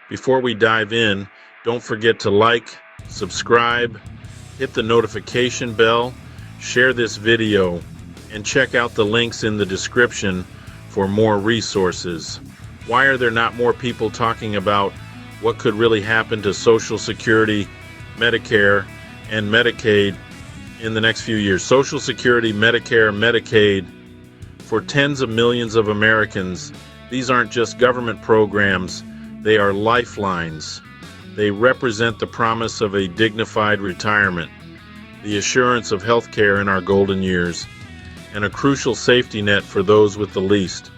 Before we dive in, don't forget to like, subscribe, hit the notification bell, share this video, and check out the links in the description for more resources. Why are there not more people talking about what could really happen to Social Security, Medicare, and Medicaid in the next few years? Social Security, Medicare, Medicaid, for tens of millions of Americans, these aren't just government programs, they are lifelines. They represent the promise of a dignified retirement, the assurance of health care in our golden years, and a crucial safety net for those with the least.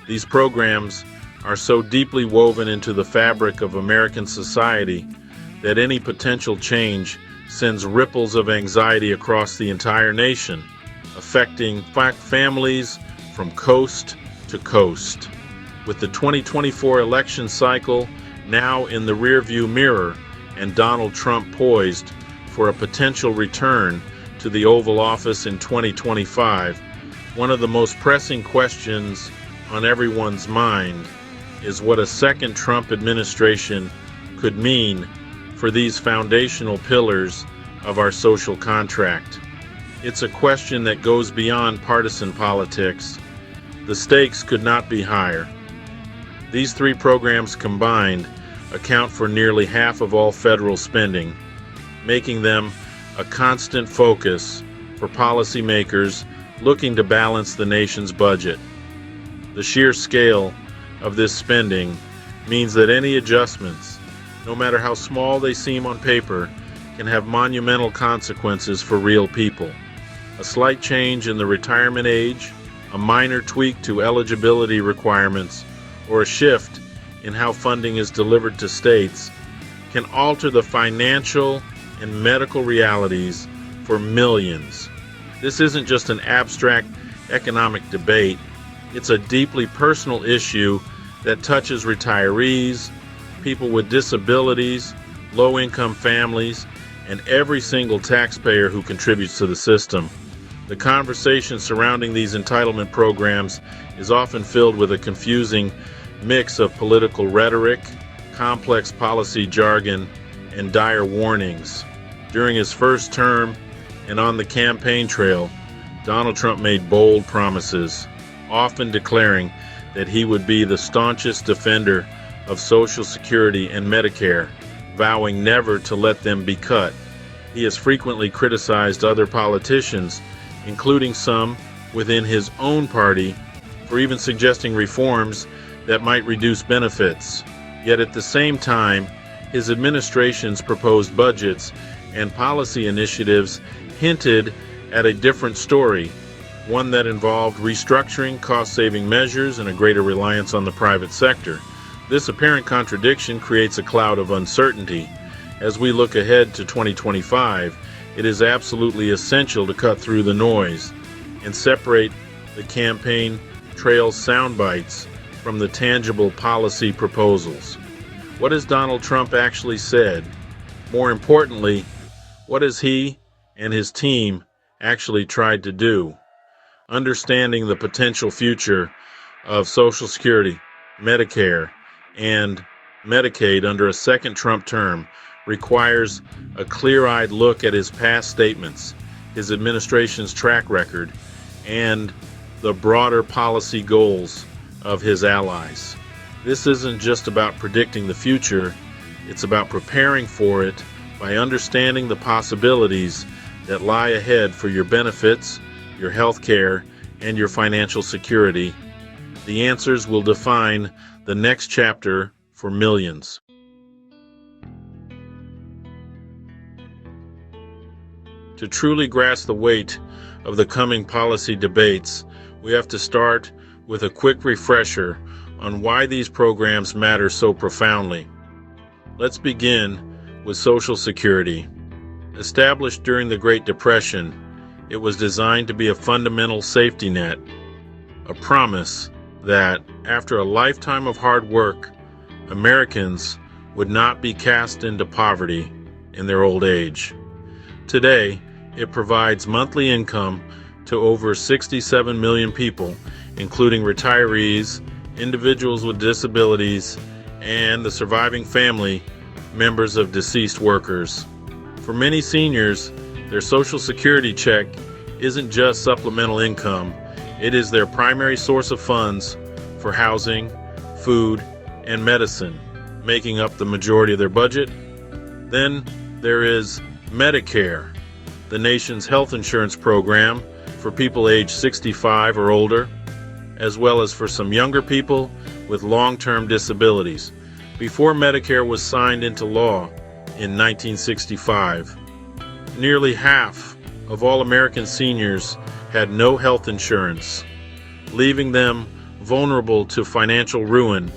These programs are so deeply woven into the fabric of American society that any potential change sends ripples of anxiety across the entire nation, affecting families from coast to coast. With the 2024 election cycle now in the rearview mirror and Donald Trump poised for a potential return to the Oval Office in 2025, one of the most pressing questions on everyone's mind is what a second Trump administration could mean for these foundational pillars of our social contract. It's a question that goes beyond partisan politics. The stakes could not be higher. These three programs combined account for nearly half of all federal spending, making them a constant focus for policymakers looking to balance the nation's budget. The sheer scale of this spending means that any adjustments, no matter how small they seem on paper, can have monumental consequences for real people. A slight change in the retirement age, a minor tweak to eligibility requirements, or a shift in how funding is delivered to states can alter the financial and medical realities for millions. This isn't just an abstract economic debate, it's a deeply personal issue that touches retirees, people with disabilities, low-income families, and every single taxpayer who contributes to the system. The conversation surrounding these entitlement programs is often filled with a confusing mix of political rhetoric, complex policy jargon, and dire warnings. During his first term and on the campaign trail, Donald Trump made bold promises, often declaring that he would be the staunchest defender of Social Security and Medicare, vowing never to let them be cut. He has frequently criticized other politicians, including some within his own party, for even suggesting reforms that might reduce benefits. Yet at the same time, his administration's proposed budgets and policy initiatives hinted at a different story, one that involved restructuring, cost-saving measures, and a greater reliance on the private sector. This apparent contradiction creates a cloud of uncertainty. As we look ahead to 2025, it is absolutely essential to cut through the noise and separate the campaign trail sound bites from the tangible policy proposals. What has Donald Trump actually said? More importantly, what has he and his team actually tried to do? Understanding the potential future of Social Security, Medicare, and Medicaid under a second Trump term requires a clear-eyed look at his past statements, his administration's track record, and the broader policy goals of his allies. This isn't just about predicting the future, it's about preparing for it by understanding the possibilities that lie ahead for your benefits, your health care, and your financial security. The answers will define the next chapter for millions. To truly grasp the weight of the coming policy debates, we have to start with a quick refresher on why these programs matter so profoundly. Let's begin with Social Security. Established during the Great Depression, it was designed to be a fundamental safety net, a promise that, after a lifetime of hard work, Americans would not be cast into poverty in their old age. Today, it provides monthly income to over 67 million people, including retirees, individuals with disabilities, and the surviving family members of deceased workers. For many seniors, their Social Security check isn't just supplemental income, it is their primary source of funds for housing, food, and medicine, making up the majority of their budget. Then there is Medicare, the nation's health insurance program for people aged 65 or older, as well as for some younger people with long-term disabilities. Before Medicare was signed into law in 1965, nearly half of all American seniors had no health insurance, leaving them vulnerable to financial ruin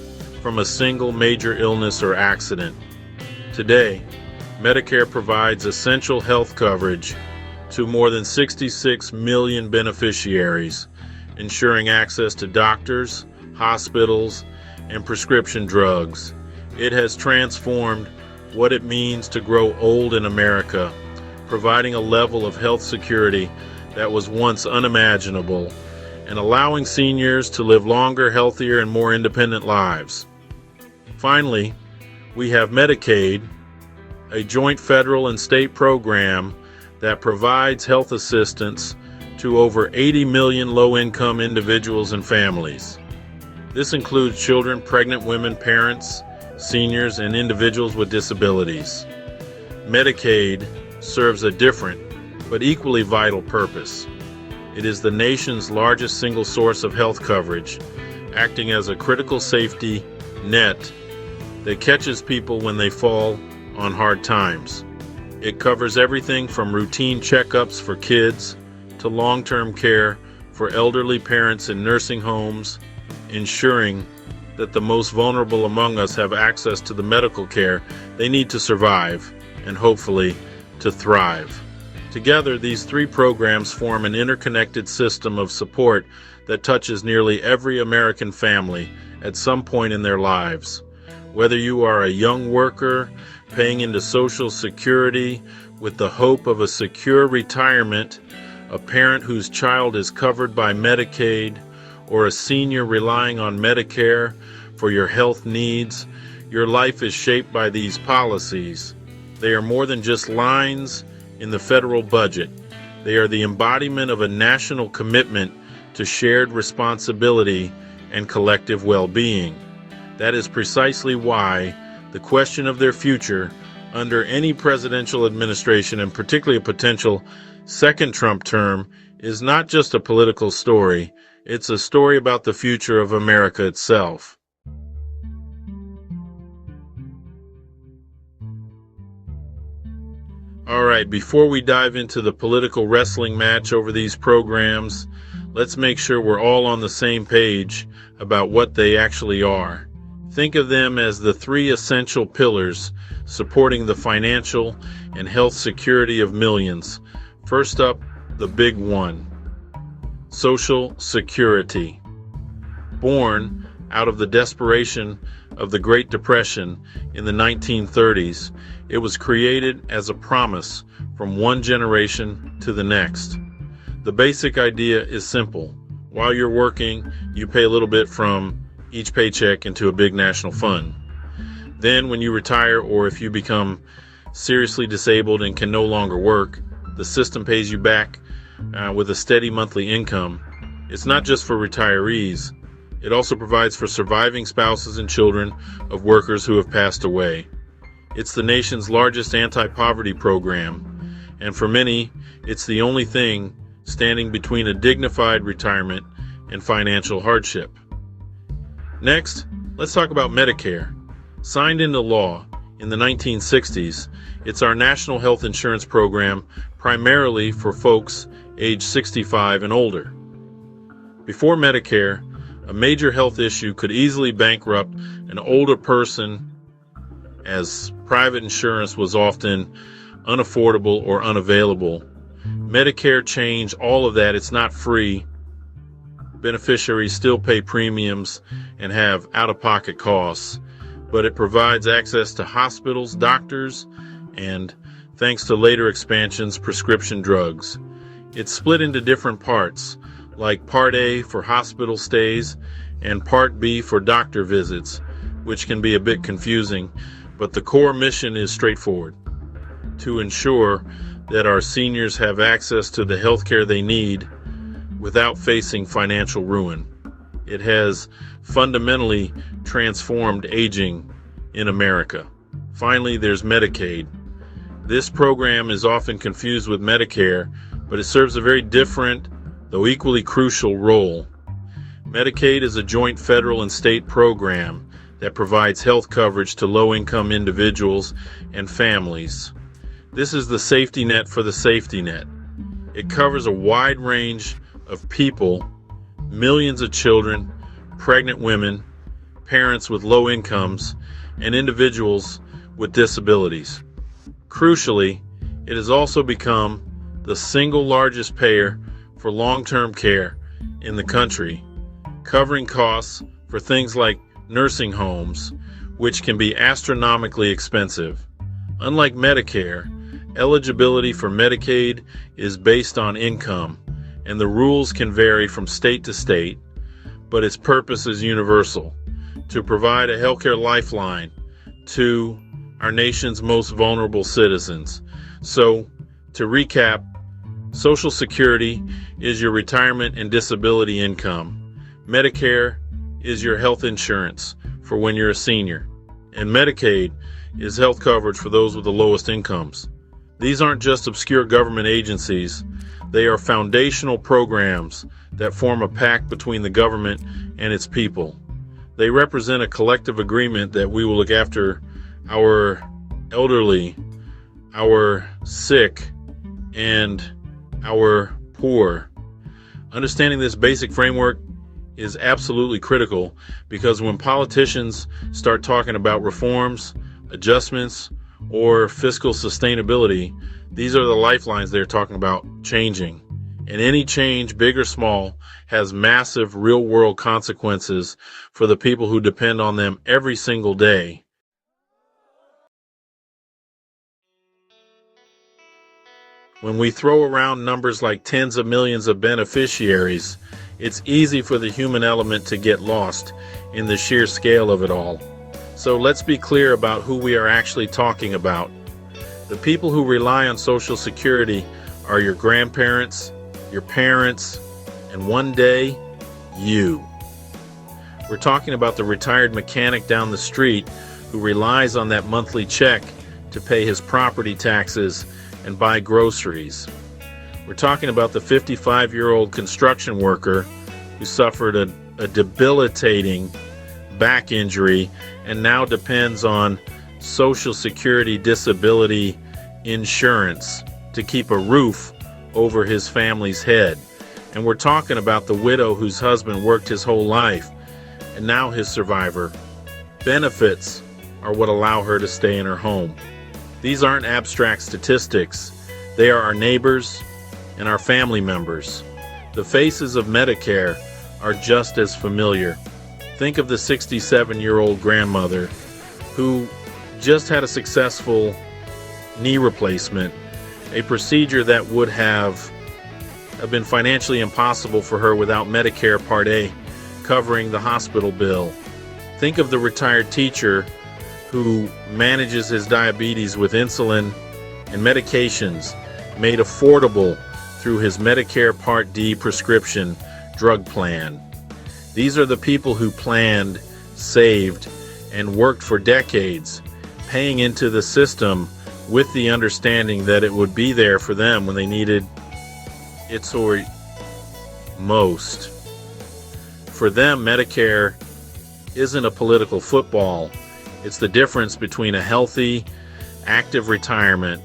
from a single major illness or accident. Today, Medicare provides essential health coverage to more than 66 million beneficiaries, ensuring access to doctors, hospitals, and prescription drugs. It has transformed what it means to grow old in America, providing a level of health security that was once unimaginable, and allowing seniors to live longer, healthier, and more independent lives. Finally, we have Medicaid, a joint federal and state program that provides health assistance to over 80 million low-income individuals and families. This includes children, pregnant women, parents, seniors, and individuals with disabilities. Medicaid serves a different but equally vital purpose. It is the nation's largest single source of health coverage, acting as a critical safety net that catches people when they fall on hard times. It covers everything from routine checkups for kids to long-term care for elderly parents in nursing homes, ensuring that the most vulnerable among us have access to the medical care they need to survive and hopefully to thrive. Together, these three programs form an interconnected system of support that touches nearly every American family at some point in their lives. Whether you are a young worker paying into Social Security with the hope of a secure retirement, a parent whose child is covered by Medicaid, or a senior relying on Medicare for your health needs, your life is shaped by these policies. They are more than just lines in the federal budget. They are the embodiment of a national commitment to shared responsibility and collective well-being. That is precisely why the question of their future under any presidential administration, and particularly a potential second Trump term, is not just a political story, it's a story about the future of America itself. All right, before we dive into the political wrestling match over these programs, let's make sure we're all on the same page about what they actually are. Think of them as the three essential pillars supporting the financial and health security of millions. First up, the big one, Social Security. Born out of the desperation of the Great Depression in the 1930s, it was created as a promise from one generation to the next. The basic idea is simple. While you're working, you pay a little bit from each paycheck into a big national fund. Then when you retire, or if you become seriously disabled and can no longer work, the system pays you back with a steady monthly income. It's not just for retirees. It also provides for surviving spouses and children of workers who have passed away. It's the nation's largest anti-poverty program, and for many, it's the only thing standing between a dignified retirement and financial hardship. Next, let's talk about Medicare. Signed into law in the 1960s, it's our national health insurance program primarily for folks age 65 and older. Before Medicare, a major health issue could easily bankrupt an older person, as private insurance was often unaffordable or unavailable. Medicare changed all of that. It's not free. Beneficiaries still pay premiums and have out-of-pocket costs, but it provides access to hospitals, doctors, and, thanks to later expansions, prescription drugs. It's split into different parts, like Part A for hospital stays and Part B for doctor visits, which can be a bit confusing, but the core mission is straightforward: to ensure that our seniors have access to the health care they need without facing financial ruin. It has fundamentally transformed aging in America. Finally, there's Medicaid. This program is often confused with Medicare, but it serves a very different, though equally crucial, role. Medicaid is a joint federal and state program that provides health coverage to low-income individuals and families. This is the safety net for the safety net. It covers a wide range of people, millions of children, pregnant women, parents with low incomes, and individuals with disabilities. Crucially, it has also become the single largest payer for long-term care in the country, covering costs for things like nursing homes, which can be astronomically expensive. Unlike Medicare, eligibility for Medicaid is based on income, and the rules can vary from state to state, but its purpose is universal: to provide a healthcare lifeline to our nation's most vulnerable citizens. So, to recap, Social Security is your retirement and disability income. Medicare is your health insurance for when you're a senior. And Medicaid is health coverage for those with the lowest incomes. These aren't just obscure government agencies. They are foundational programs that form a pact between the government and its people. They represent a collective agreement that we will look after our elderly, our sick, and our poor. Understanding this basic framework is absolutely critical, because when politicians start talking about reforms, adjustments, or fiscal sustainability, these are the lifelines they're talking about changing. And any change, big or small, has massive real-world consequences for the people who depend on them every single day. When we throw around numbers like tens of millions of beneficiaries, it's easy for the human element to get lost in the sheer scale of it all. So let's be clear about who we are actually talking about. The people who rely on Social Security are your grandparents, your parents, and one day, you. We're talking about the retired mechanic down the street who relies on that monthly check to pay his property taxes and buy groceries. We're talking about the 55-year-old construction worker who suffered a debilitating back injury and now depends on Social Security disability insurance to keep a roof over his family's head. And we're talking about the widow whose husband worked his whole life and now his survivor. Benefits are what allow her to stay in her home. These aren't abstract statistics. They are our neighbors and our family members. The faces of Medicare are just as familiar. Think of the 67-year-old grandmother who just had a successful knee replacement, a procedure that would have been financially impossible for her without Medicare Part A covering the hospital bill. Think of the retired teacher who manages his diabetes with insulin and medications made affordable through his Medicare Part D prescription drug plan. These are the people who planned, saved, and worked for decades, paying into the system with the understanding that it would be there for them when they needed it or most. For them, Medicare isn't a political football. It's the difference between a healthy, active retirement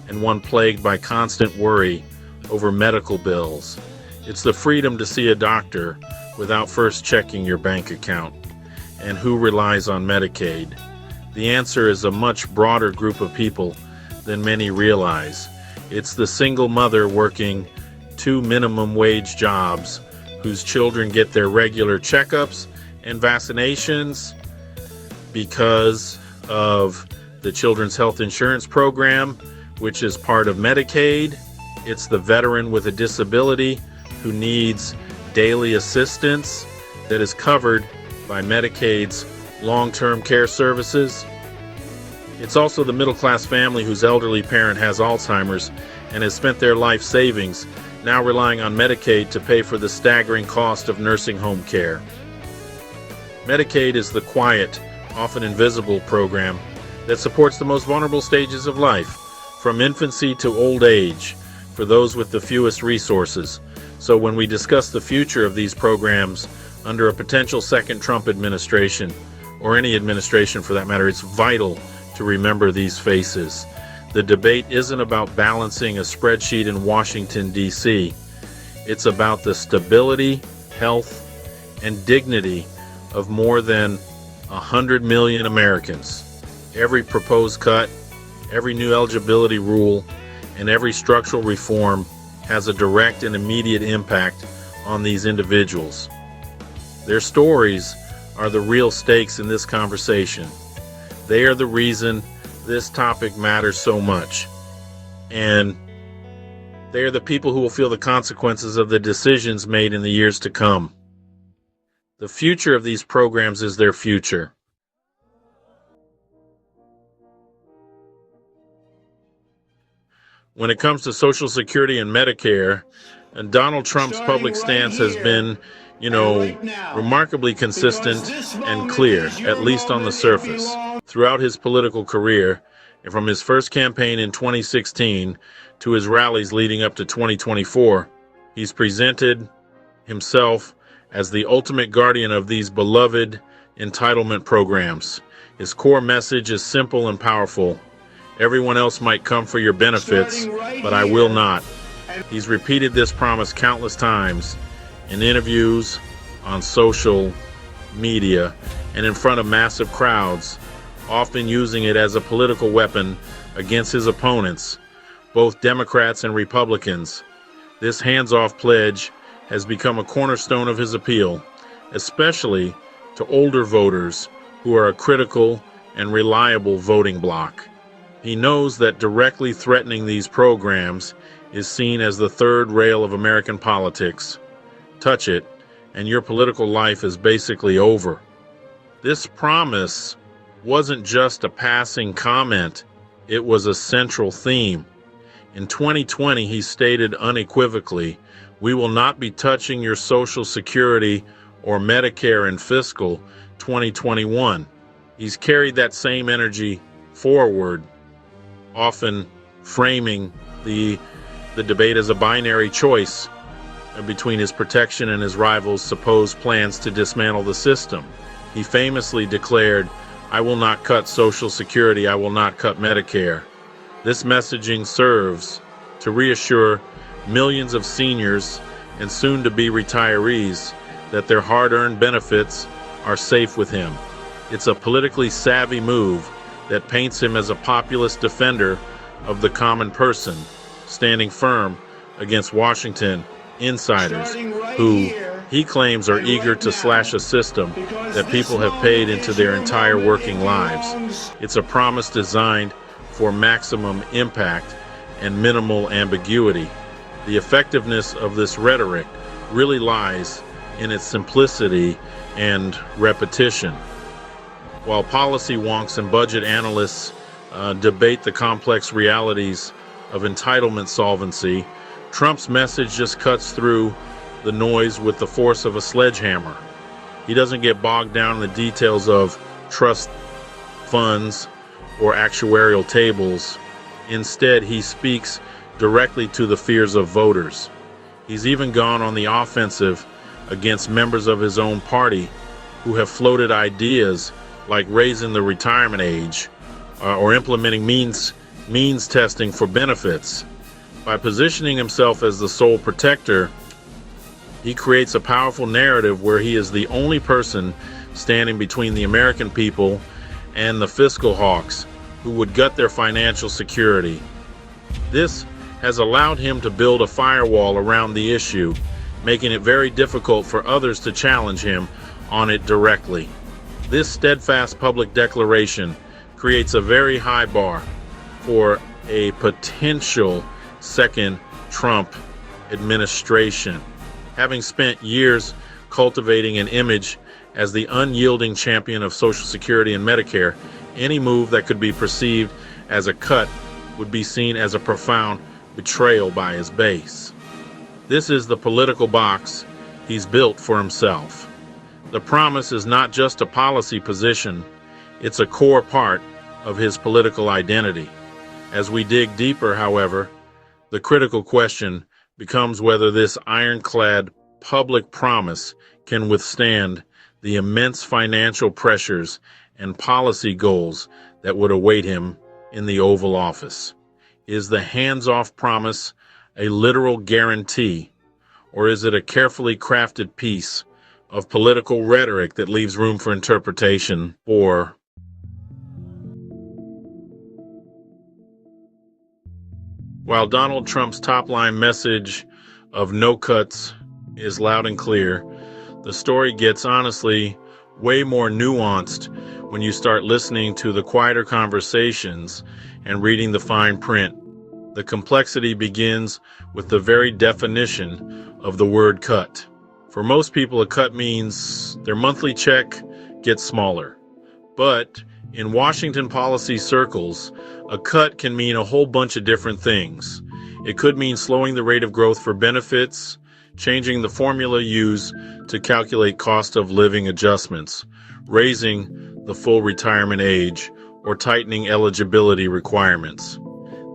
and one plagued by constant worry over medical bills. It's the freedom to see a doctor without first checking your bank account. And who relies on Medicaid? The answer is a much broader group of people than many realize. It's the single mother working 2 minimum wage jobs whose children get their regular checkups and vaccinations because of the Children's Health Insurance Program, which is part of Medicaid. It's the veteran with a disability who needs daily assistance that is covered by Medicaid's long-term care services. It's also the middle-class family whose elderly parent has Alzheimer's and has spent their life savings now relying on Medicaid to pay for the staggering cost of nursing home care. Medicaid is the quiet, often invisible program that supports the most vulnerable stages of life, from infancy to old age, for those with the fewest resources. So when we discuss the future of these programs under a potential second Trump administration, or any administration for that matter, it's vital to remember these faces. The debate isn't about balancing a spreadsheet in Washington, D.C. It's about the stability, health, and dignity of more than 100 million Americans. Every proposed cut, every new eligibility rule, and every structural reform has a direct and immediate impact on these individuals. Their stories are the real stakes in this conversation. They are the reason this topic matters so much. And they are the people who will feel the consequences of the decisions made in the years to come. The future of these programs is their future. When it comes to Social Security and Medicare, and Donald Trump's public stance has been, remarkably consistent and clear, at least on the surface. Throughout his political career, and from his first campaign in 2016 to his rallies leading up to 2024, he's presented himself as the ultimate guardian of these beloved entitlement programs. His core message is simple and powerful. Everyone else might come for your benefits, but I will not. He's repeated this promise countless times in interviews, on social media, and in front of massive crowds, often using it as a political weapon against his opponents, both Democrats and Republicans. This hands-off pledge has become a cornerstone of his appeal, especially to older voters who are a critical and reliable voting bloc. He knows that directly threatening these programs is seen as the third rail of American politics. Touch it, and your political life is basically over. This promise wasn't just a passing comment, it was a central theme. In 2020, he stated unequivocally, "We will not be touching your Social Security or Medicare in fiscal 2021. He's carried that same energy forward, often framing the debate as a binary choice between his protection and his rivals' supposed plans to dismantle the system. He famously declared, "I will not cut Social Security, I will not cut Medicare." This messaging serves to reassure millions of seniors and soon-to-be retirees that their hard-earned benefits are safe with him. It's a politically savvy move that paints him as a populist defender of the common person, standing firm against Washington insiders who he claims are eager to slash a system that people have paid into their entire working lives. It's a promise designed for maximum impact and minimal ambiguity. The effectiveness of this rhetoric really lies in its simplicity and repetition. While policy wonks and budget analysts debate the complex realities of entitlement solvency, Trump's message just cuts through the noise with the force of a sledgehammer. He doesn't get bogged down in the details of trust funds or actuarial tables. Instead, he speaks directly to the fears of voters. He's even gone on the offensive against members of his own party who have floated ideas like raising the retirement age or implementing means testing for benefits. By positioning himself as the sole protector, he creates a powerful narrative where he is the only person standing between the American people and the fiscal hawks who would gut their financial security. This has allowed him to build a firewall around the issue, making it very difficult for others to challenge him on it directly. This steadfast public declaration creates a very high bar for a potential second Trump administration. Having spent years cultivating an image as the unyielding champion of Social Security and Medicare, any move that could be perceived as a cut would be seen as a profound betrayal by his base. This is the political box he's built for himself. The promise is not just a policy position, it's a core part of his political identity. As we dig deeper, however, the critical question becomes whether this ironclad public promise can withstand the immense financial pressures and policy goals that would await him in the Oval Office. Is the hands-off promise a literal guarantee, or is it a carefully crafted piece of political rhetoric that leaves room for interpretation? Or while Donald Trump's top-line message of no cuts is loud and clear, the story gets honestly way more nuanced when you start listening to the quieter conversations and reading the fine print. The complexity begins with the very definition of the word cut. For most people, a cut means their monthly check gets smaller. But in Washington policy circles, a cut can mean a whole bunch of different things. It could mean slowing the rate of growth for benefits, changing the formula used to calculate cost of living adjustments, raising the full retirement age, or tightening eligibility requirements.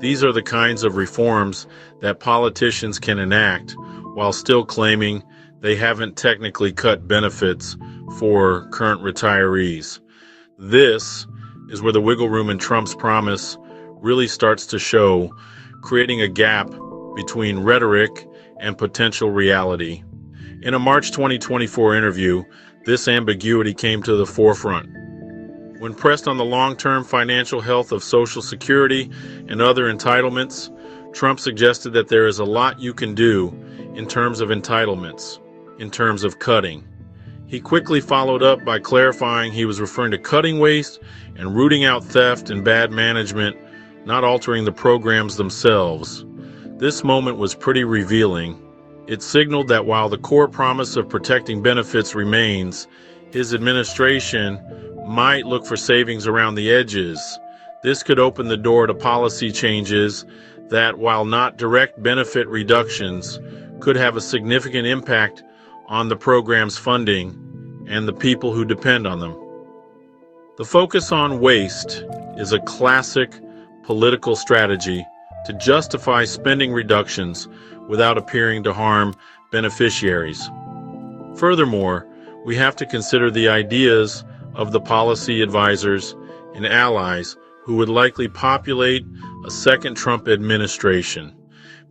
These are the kinds of reforms that politicians can enact while still claiming they haven't technically cut benefits for current retirees. This is where the wiggle room in Trump's promise really starts to show, creating a gap between rhetoric and potential reality. In a March 2024 interview, this ambiguity came to the forefront. When pressed on the long-term financial health of Social Security and other entitlements, Trump suggested that there is a lot you can do in terms of entitlements, in terms of cutting. He quickly followed up by clarifying he was referring to cutting waste and rooting out theft and bad management, not altering the programs themselves. This moment was pretty revealing. It signaled that while the core promise of protecting benefits remains, his administration might look for savings around the edges. This could open the door to policy changes that, while not direct benefit reductions, could have a significant impact on the program's funding and the people who depend on them. The focus on waste is a classic political strategy to justify spending reductions without appearing to harm beneficiaries. Furthermore, we have to consider the ideas of the policy advisors and allies who would likely populate a second Trump administration.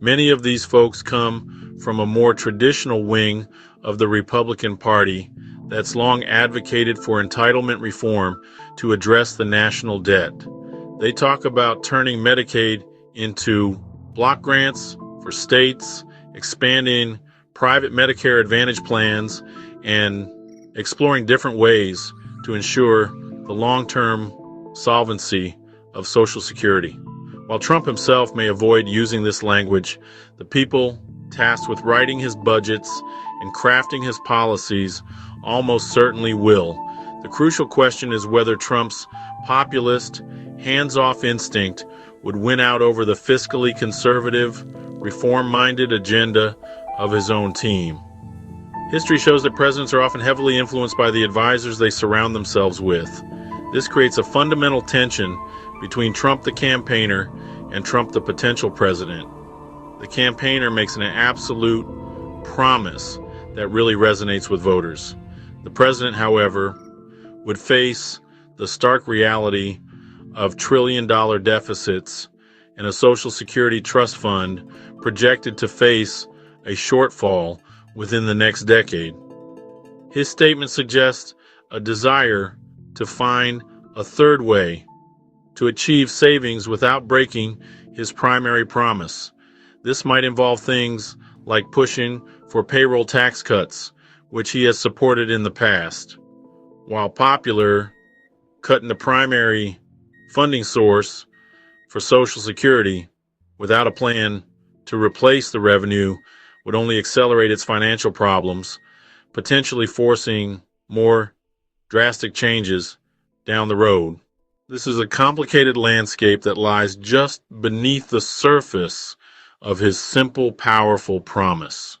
Many of these folks come from a more traditional wing of the Republican Party that's long advocated for entitlement reform to address the national debt. They talk about turning Medicaid into block grants for states, expanding private Medicare Advantage plans, and exploring different ways to ensure the long-term solvency of Social Security. While Trump himself may avoid using this language, the people tasked with writing his budgets and crafting his policies almost certainly will. The crucial question is whether Trump's populist, hands-off instinct would win out over the fiscally conservative, reform-minded agenda of his own team. History shows that presidents are often heavily influenced by the advisors they surround themselves with. This creates a fundamental tension between Trump the campaigner and Trump the potential president. The campaigner makes an absolute promise that really resonates with voters. The president, however, would face the stark reality of trillion-dollar deficits and a Social Security trust fund projected to face a shortfall within the next decade. His statement suggests a desire to find a third way to achieve savings without breaking his primary promise. This might involve things like pushing for payroll tax cuts, which he has supported in the past. While popular, cutting the primary funding source for Social Security without a plan to replace the revenue would only accelerate its financial problems. potentially forcing more drastic changes down the road. This is a complicated landscape that lies just beneath the surface of his simple, powerful promise.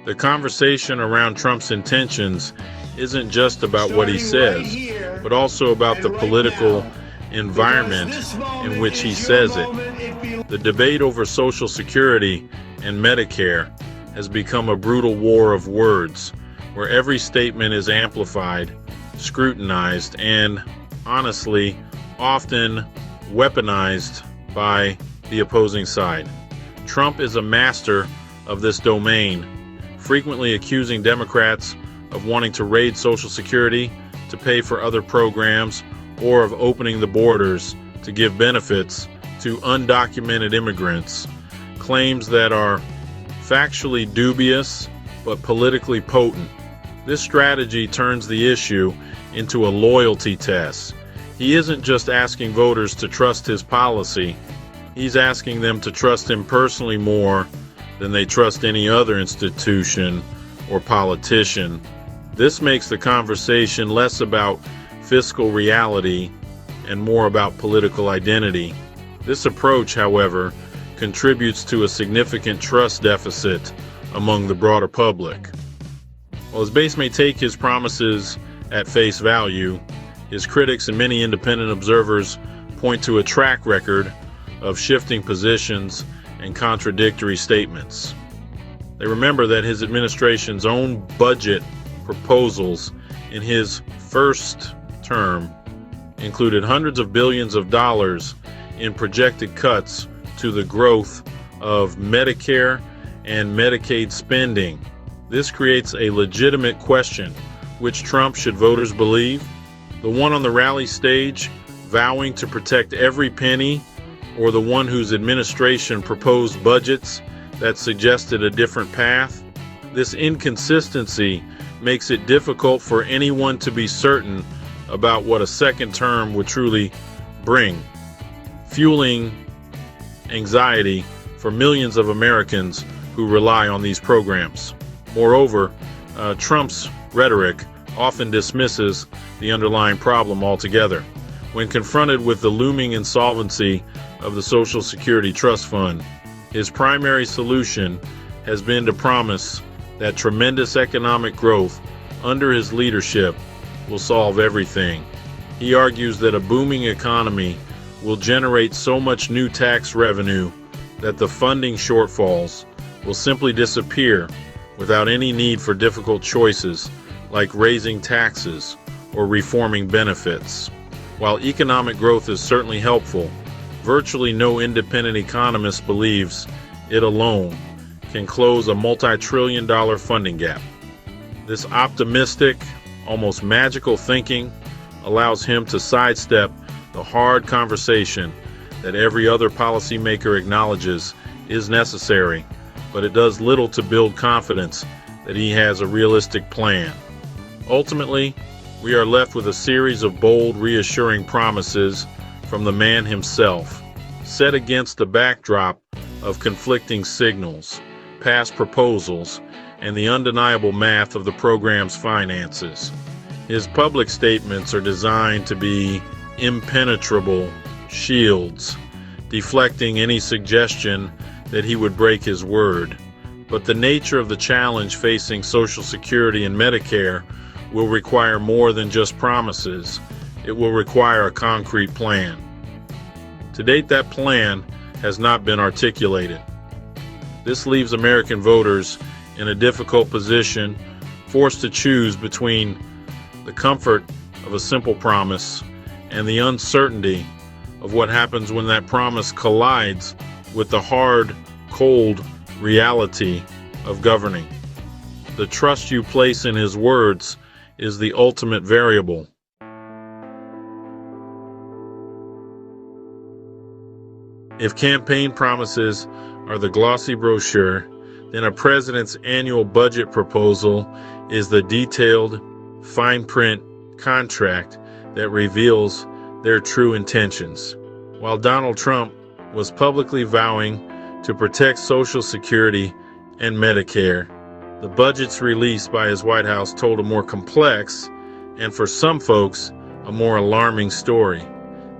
The conversation around Trump's intentions isn't just about what he says, but also about the political environment in which he says it. The debate over Social Security and Medicare has become a brutal war of words, where every statement is amplified, scrutinized, and, honestly, often weaponized by the opposing side. Trump is a master of this domain, frequently accusing Democrats of wanting to raid Social Security to pay for other programs, or of opening the borders to give benefits to undocumented immigrants, claims that are factually dubious but politically potent. This strategy turns the issue into a loyalty test. He isn't just asking voters to trust his policy, he's asking them to trust him personally more than they trust any other institution or politician. This makes the conversation less about fiscal reality and more about political identity. This approach, however, contributes to a significant trust deficit among the broader public. While his base may take his promises at face value, his critics and many independent observers point to a track record of shifting positions and contradictory statements. They remember that his administration's own budget proposals in his first term included hundreds of billions of dollars in projected cuts to the growth of Medicare and Medicaid spending. This creates a legitimate question: which Trump should voters believe? The one on the rally stage vowing to protect every penny, or the one whose administration proposed budgets that suggested a different path? This inconsistency makes it difficult for anyone to be certain about what a second term would truly bring, fueling anxiety for millions of Americans who rely on these programs. Moreover, Trump's rhetoric often dismisses the underlying problem altogether. When confronted with the looming insolvency of the Social Security Trust Fund, his primary solution has been to promise that tremendous economic growth under his leadership will solve everything. He argues that a booming economy will generate so much new tax revenue that the funding shortfalls will simply disappear without any need for difficult choices like raising taxes or reforming benefits. While economic growth is certainly helpful, virtually no independent economist believes it alone can close a multi-trillion-dollar funding gap. This optimistic, almost magical thinking allows him to sidestep the hard conversation that every other policymaker acknowledges is necessary, but it does little to build confidence that he has a realistic plan. Ultimately, we are left with a series of bold, reassuring promises from the man himself, set against the backdrop of conflicting signals, past proposals, and the undeniable math of the program's finances. His public statements are designed to be impenetrable shields, deflecting any suggestion that he would break his word. But the nature of the challenge facing Social Security and Medicare will require more than just promises. It will require a concrete plan. To date, that plan has not been articulated. This leaves American voters in a difficult position, forced to choose between the comfort of a simple promise and the uncertainty of what happens when that promise collides with the hard, cold reality of governing. The trust you place in his words is the ultimate variable. If campaign promises are the glossy brochure, then a president's annual budget proposal is the detailed, fine print contract that reveals their true intentions. While Donald Trump was publicly vowing to protect Social Security and Medicare. The budgets released by his White House told a more complex, and for some folks, a more alarming story.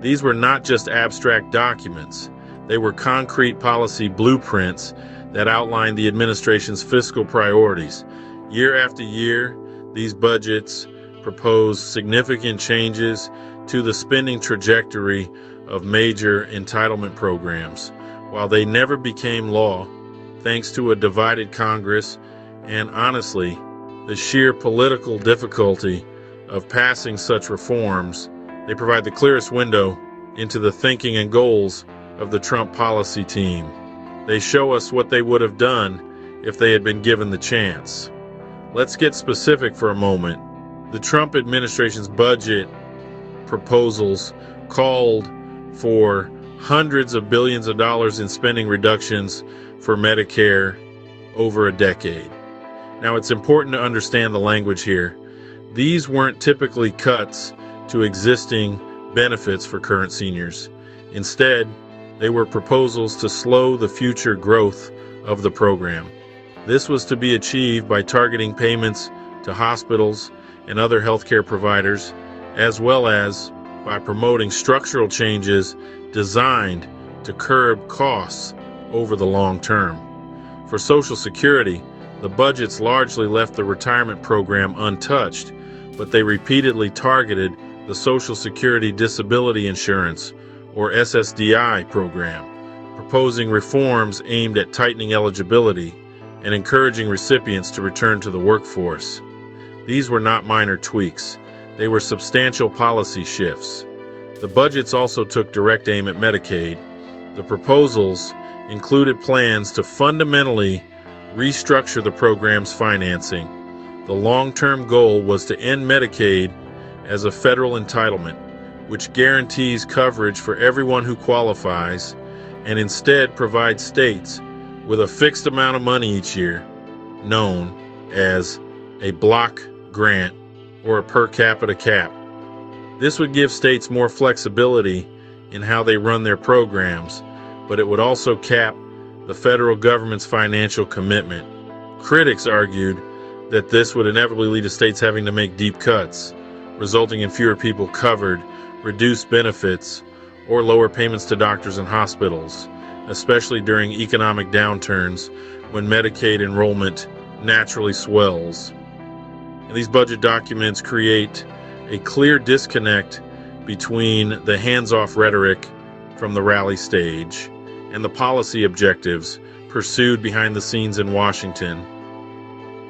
These were not just abstract documents. They were concrete policy blueprints that outlined the administration's fiscal priorities. Year after year, these budgets proposed significant changes to the spending trajectory of major entitlement programs. While they never became law, thanks to a divided Congress and, honestly, the sheer political difficulty of passing such reforms, they provide the clearest window into the thinking and goals of the Trump policy team. They show us what they would have done if they had been given the chance. Let's get specific for a moment. The Trump administration's budget proposals called for hundreds of billions of dollars in spending reductions for Medicare over a decade. Now, it's important to understand the language here. These weren't typically cuts to existing benefits for current seniors. Instead, they were proposals to slow the future growth of the program. This was to be achieved by targeting payments to hospitals and other healthcare providers, as well as by promoting structural changes designed to curb costs over the long term. For Social Security, the budgets largely left the retirement program untouched, but they repeatedly targeted the Social Security Disability Insurance, or SSDI program, proposing reforms aimed at tightening eligibility and encouraging recipients to return to the workforce. These were not minor tweaks. They were substantial policy shifts. The budgets also took direct aim at Medicaid. The proposals included plans to fundamentally restructure the program's financing. The long-term goal was to end Medicaid as a federal entitlement, which guarantees coverage for everyone who qualifies, and instead provides states with a fixed amount of money each year, known as a block grant or a per capita cap. This would give states more flexibility in how they run their programs, but it would also cap the federal government's financial commitment. Critics argued that this would inevitably lead to states having to make deep cuts, resulting in fewer people covered, reduced benefits, or lower payments to doctors and hospitals, especially during economic downturns when Medicaid enrollment naturally swells. And these budget documents create a clear disconnect between the hands-off rhetoric from the rally stage and the policy objectives pursued behind the scenes in Washington.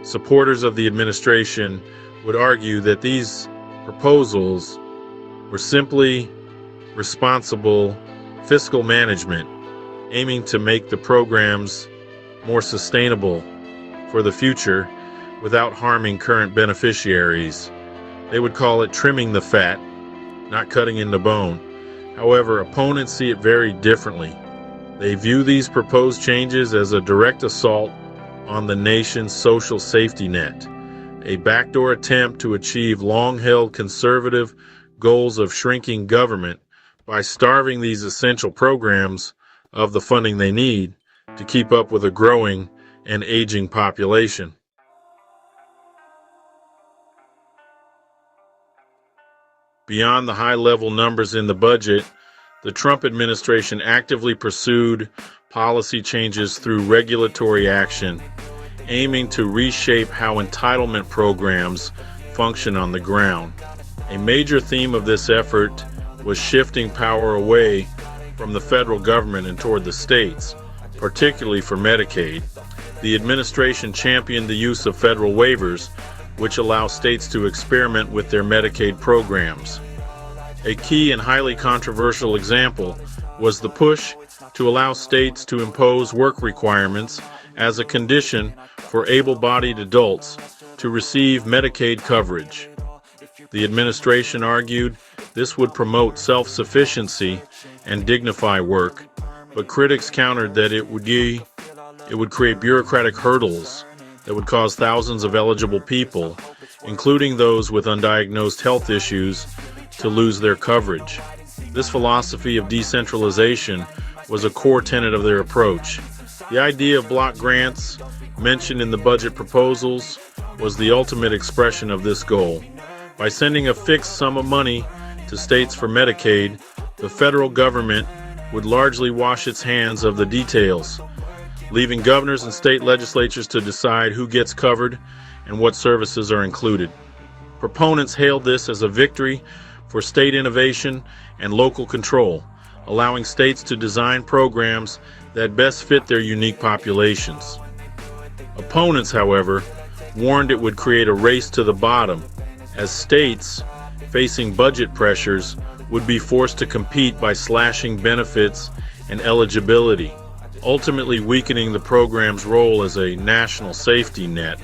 Supporters of the administration would argue that these proposals were simply responsible fiscal management, aiming to make the programs more sustainable for the future without harming current beneficiaries. They would call it trimming the fat, not cutting into bone. However, opponents see it very differently. They view these proposed changes as a direct assault on the nation's social safety net, a backdoor attempt to achieve long-held conservative goals of shrinking government by starving these essential programs of the funding they need to keep up with a growing and aging population. Beyond the high-level numbers in the budget, the Trump administration actively pursued policy changes through regulatory action, aiming to reshape how entitlement programs function on the ground. A major theme of this effort was shifting power away from the federal government and toward the states, particularly for Medicaid. The administration championed the use of federal waivers, which allow states to experiment with their Medicaid programs. A key and highly controversial example was the push to allow states to impose work requirements as a condition for able-bodied adults to receive Medicaid coverage. The administration argued this would promote self-sufficiency and dignify work, but critics countered that it would create bureaucratic hurdles that would cause thousands of eligible people, including those with undiagnosed health issues, to lose their coverage. This philosophy of decentralization was a core tenet of their approach, The idea of block grants, mentioned in the budget proposals, was the ultimate expression of this goal. By sending a fixed sum of money to states for Medicaid, the federal government would largely wash its hands of the details, leaving governors and state legislatures to decide who gets covered and what services are included. Proponents hailed this as a victory for state innovation and local control, allowing states to design programs that best fit their unique populations. Opponents, however, warned it would create a race to the bottom, as states, facing budget pressures, would be forced to compete by slashing benefits and eligibility, ultimately weakening the program's role as a national safety net.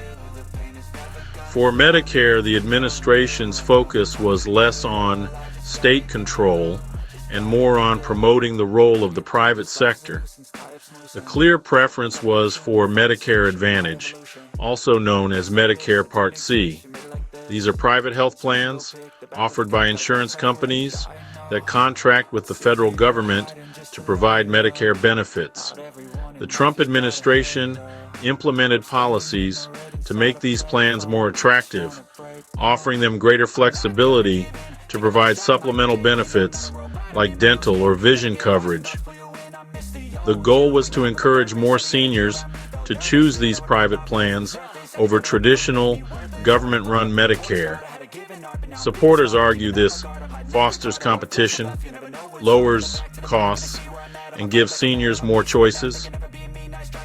For Medicare, the administration's focus was less on state control and more on promoting the role of the private sector. The clear preference was for Medicare Advantage, also known as Medicare Part C. These are private health plans offered by insurance companies that contract with the federal government to provide Medicare benefits. The Trump administration implemented policies to make these plans more attractive, offering them greater flexibility to provide supplemental benefits like dental or vision coverage. The goal was to encourage more seniors to choose these private plans over traditional government-run Medicare. Supporters argue this fosters competition, lowers costs, and gives seniors more choices.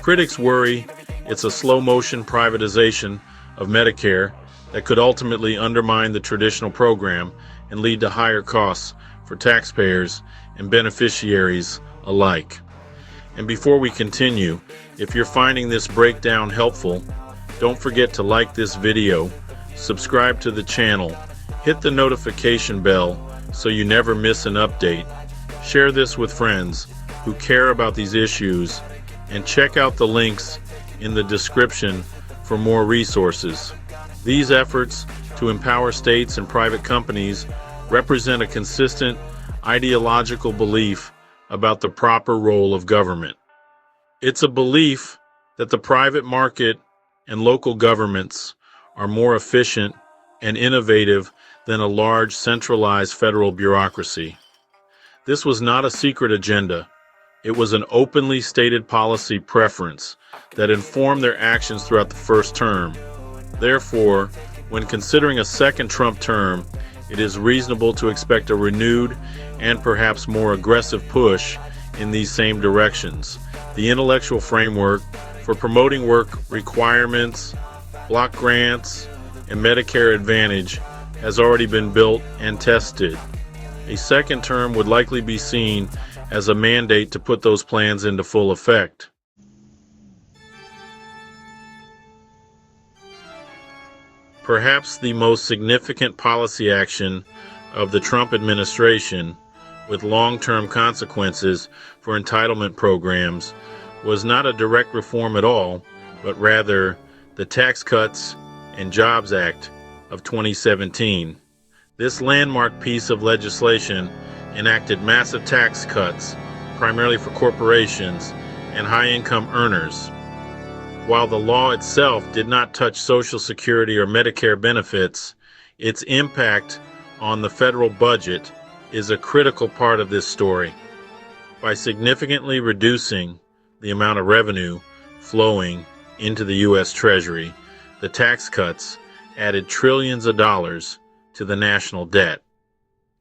Critics worry it's a slow-motion privatization of Medicare that could ultimately undermine the traditional program and lead to higher costs for taxpayers and beneficiaries alike. And before we continue, if you're finding this breakdown helpful, don't forget to like this video, subscribe to the channel, hit the notification bell so you never miss an update. Share this with friends who care about these issues, and check out the links in the description for more resources. These efforts to empower states and private companies represent a consistent ideological belief about the proper role of government. It's a belief that the private market and local governments are more efficient and innovative than a large centralized federal bureaucracy. This was not a secret agenda. It was an openly stated policy preference that informed their actions throughout the first term. Therefore, when considering a second Trump term, it is reasonable to expect a renewed and perhaps more aggressive push in these same directions. The intellectual framework for promoting work requirements, block grants, and Medicare Advantage has already been built and tested. A second term would likely be seen as a mandate to put those plans into full effect. Perhaps the most significant policy action of the Trump administration, with long-term consequences for entitlement programs, was not a direct reform at all, but rather the Tax Cuts and Jobs Act of 2017. This landmark piece of legislation enacted massive tax cuts, primarily for corporations and high-income earners. While the law itself did not touch Social Security or Medicare benefits, its impact on the federal budget is a critical part of this story. By significantly reducing the amount of revenue flowing into the U.S. Treasury, the tax cuts added trillions of dollars to the national debt.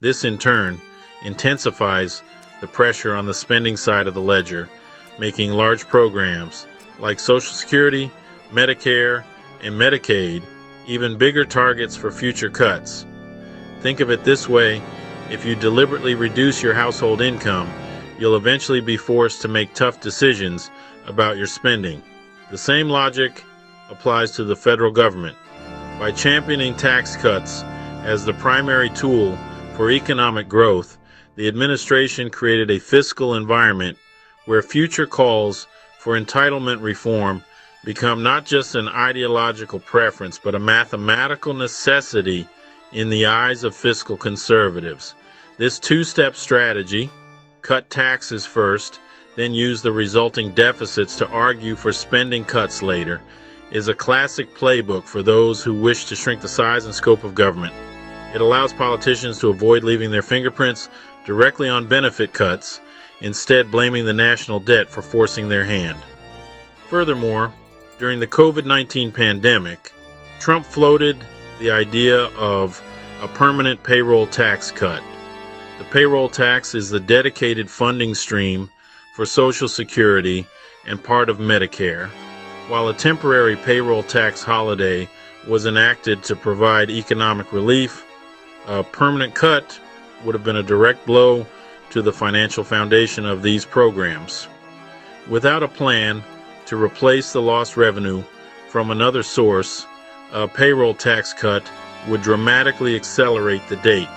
This, in turn, intensifies the pressure on the spending side of the ledger, making large programs like Social Security, Medicare, and Medicaid even bigger targets for future cuts. Think of it this way: if you deliberately reduce your household income, you'll eventually be forced to make tough decisions about your spending. The same logic applies to the federal government. By championing tax cuts as the primary tool for economic growth, the administration created a fiscal environment where future calls for entitlement reform become not just an ideological preference, but a mathematical necessity in the eyes of fiscal conservatives. This two-step strategy, cut taxes first, then use the resulting deficits to argue for spending cuts later, is a classic playbook for those who wish to shrink the size and scope of government. It allows politicians to avoid leaving their fingerprints directly on benefit cuts, instead blaming the national debt for forcing their hand. Furthermore, during the COVID-19 pandemic, Trump floated the idea of a permanent payroll tax cut. The payroll tax is the dedicated funding stream for Social Security and part of Medicare, while a temporary payroll tax holiday was enacted to provide economic relief. A permanent cut would have been a direct blow to the financial foundation of these programs. Without a plan to replace the lost revenue from another source, a payroll tax cut would dramatically accelerate the date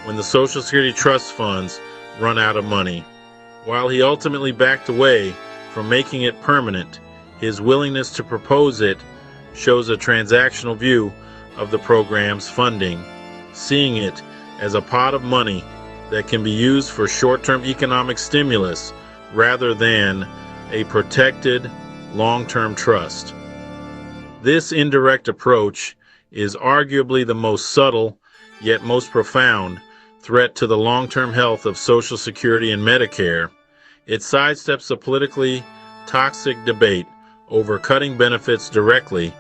when the Social Security trust funds run out of money. While he ultimately backed away from making it permanent, his willingness to propose it shows a transactional view of the program's funding, seeing it as a pot of money that can be used for short-term economic stimulus rather than a protected long-term trust. This indirect approach is arguably the most subtle yet most profound threat to the long-term health of Social Security and Medicare. It sidesteps the politically toxic debate over cutting benefits directly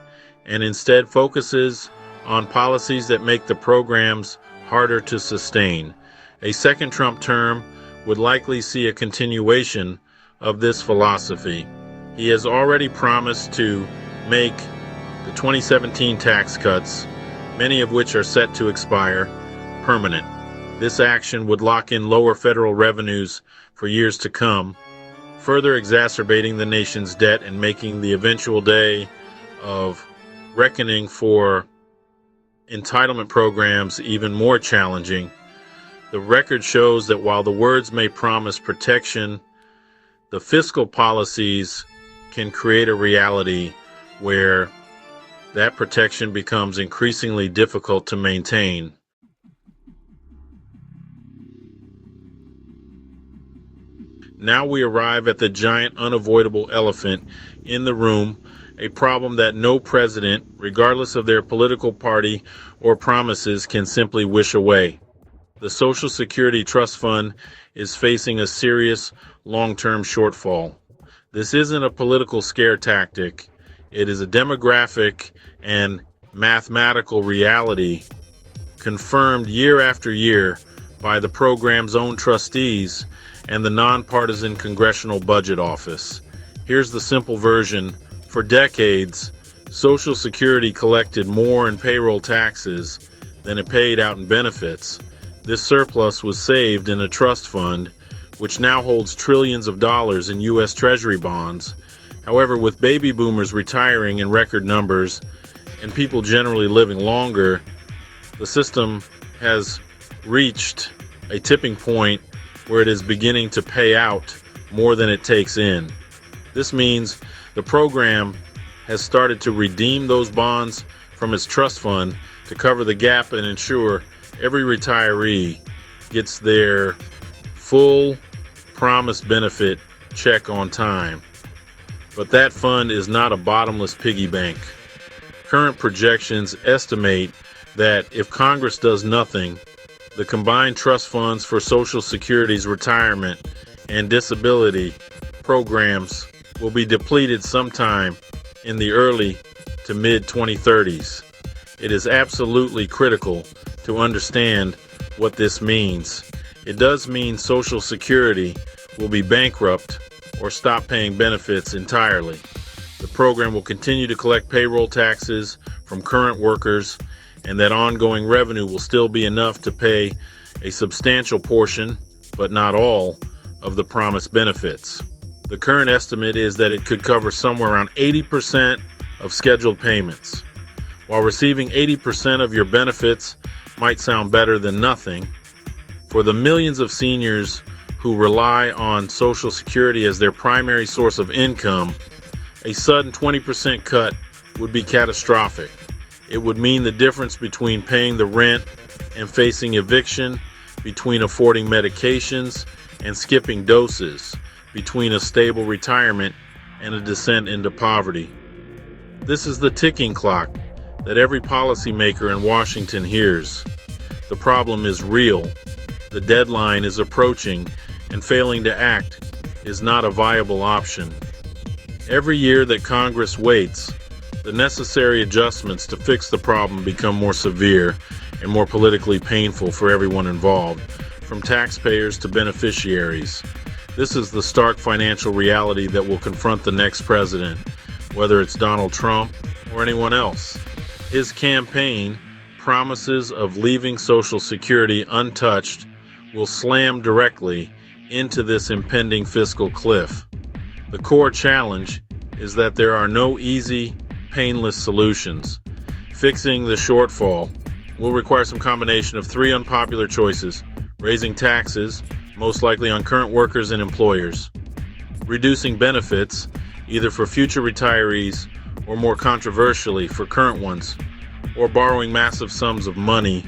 and instead focuses on policies that make the programs harder to sustain. A second Trump term would likely see a continuation of this philosophy. He has already promised to make the 2017 tax cuts, many of which are set to expire, permanent. This action would lock in lower federal revenues for years to come, further exacerbating the nation's debt and making the eventual day of reckoning for entitlement programs even more challenging. The record shows that while the words may promise protection, the fiscal policies can create a reality where that protection becomes increasingly difficult to maintain. Now we arrive at the giant unavoidable elephant in the room, a problem that no president, regardless of their political party or promises, can simply wish away. The Social Security Trust Fund is facing a serious long-term shortfall. This isn't a political scare tactic. It is a demographic and mathematical reality confirmed year after year by the program's own trustees and the nonpartisan Congressional Budget Office. Here's the simple version. For decades, Social Security collected more in payroll taxes than it paid out in benefits. This surplus was saved in a trust fund, which now holds trillions of dollars in U.S. Treasury bonds. However, with baby boomers retiring in record numbers and people generally living longer, the system has reached a tipping point where it is beginning to pay out more than it takes in. This means the program has started to redeem those bonds from its trust fund to cover the gap and ensure every retiree gets their full promised benefit check on time. But that fund is not a bottomless piggy bank. Current projections estimate that if Congress does nothing, the combined trust funds for Social Security's retirement and disability programs will be depleted sometime in the early to mid-2030s. It is absolutely critical to understand what this means. It does mean Social Security will be bankrupt or stop paying benefits entirely. The program will continue to collect payroll taxes from current workers, and that ongoing revenue will still be enough to pay a substantial portion, but not all, of the promised benefits. The current estimate is that it could cover somewhere around 80% of scheduled payments. While receiving 80% of your benefits might sound better than nothing, for the millions of seniors who rely on Social Security as their primary source of income, a sudden 20% cut would be catastrophic. It would mean the difference between paying the rent and facing eviction, between affording medications and skipping doses. between a stable retirement and a descent into poverty. This is the ticking clock that every policymaker in Washington hears. The problem is real. The deadline is approaching, and failing to act is not a viable option. Every year that Congress waits, the necessary adjustments to fix the problem become more severe and more politically painful for everyone involved, from taxpayers to beneficiaries. This is the stark financial reality that will confront the next president, whether it's Donald Trump or anyone else. His campaign promises of leaving Social Security untouched will slam directly into this impending fiscal cliff. The core challenge is that there are no easy, painless solutions. Fixing the shortfall will require some combination of three unpopular choices: raising taxes, most likely on current workers and employers; reducing benefits, either for future retirees or more controversially for current ones; or borrowing massive sums of money,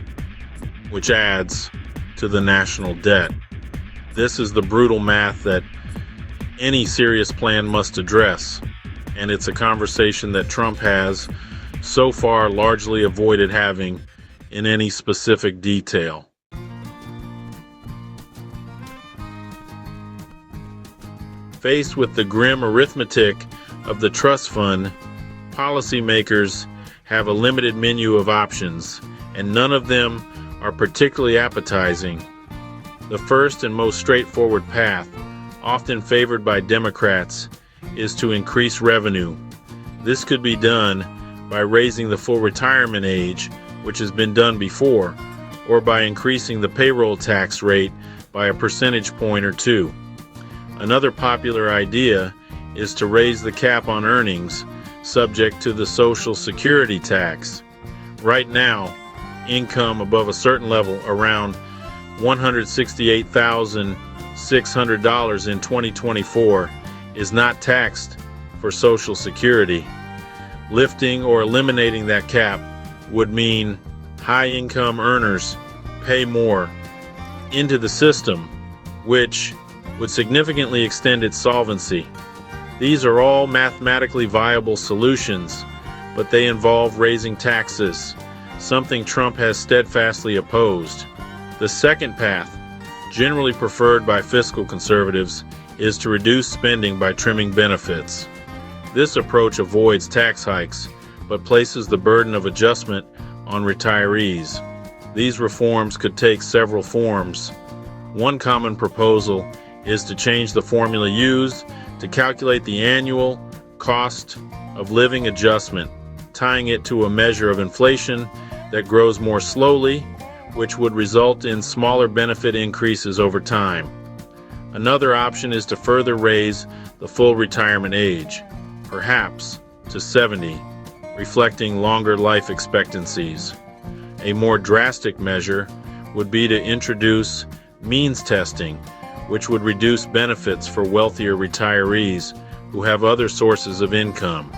which adds to the national debt. This is the brutal math that any serious plan must address, and it's a conversation that Trump has so far largely avoided having in any specific detail. Faced with the grim arithmetic of the trust fund, policymakers have a limited menu of options, and none of them are particularly appetizing. The first and most straightforward path, often favored by Democrats, is to increase revenue. This could be done by raising the full retirement age, which has been done before, or by increasing the payroll tax rate by a percentage point or two. Another popular idea is to raise the cap on earnings subject to the Social Security tax. Right now, income above a certain level, around $168,600 in 2024, is not taxed for Social Security. Lifting or eliminating that cap would mean high-income earners pay more into the system, which would significantly extend its solvency. These are all mathematically viable solutions, but they involve raising taxes, something Trump has steadfastly opposed. The second path, generally preferred by fiscal conservatives, is to reduce spending by trimming benefits. This approach avoids tax hikes, but places the burden of adjustment on retirees. These reforms could take several forms. One common proposal is to change the formula used to calculate the annual cost of living adjustment, tying it to a measure of inflation that grows more slowly, which would result in smaller benefit increases over time. Another option is to further raise the full retirement age, perhaps to 70, reflecting longer life expectancies. A more drastic measure would be to introduce means testing, which would reduce benefits for wealthier retirees who have other sources of income.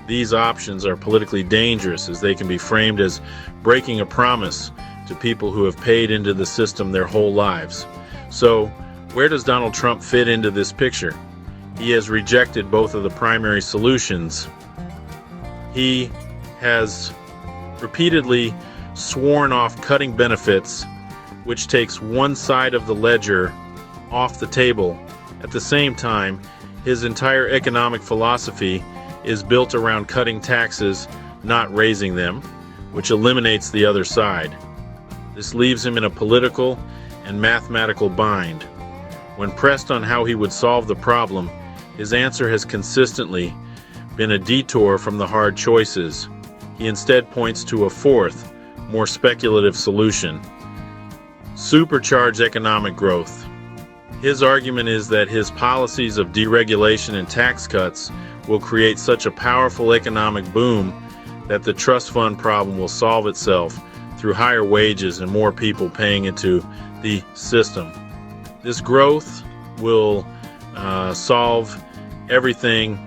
These options are politically dangerous, as they can be framed as breaking a promise to people who have paid into the system their whole lives. So, where does Donald Trump fit into this picture? He has rejected both of the primary solutions. He has repeatedly sworn off cutting benefits, which takes one side of the ledger off the table. At the same time, his entire economic philosophy is built around cutting taxes, not raising them, which eliminates the other side. This leaves him in a political and mathematical bind. When pressed on how he would solve the problem, his answer has consistently been a detour from the hard choices. He instead points to a fourth, more speculative solution: supercharge economic growth. His argument is that his policies of deregulation and tax cuts will create such a powerful economic boom that the trust fund problem will solve itself through higher wages and more people paying into the system. This growth will solve everything.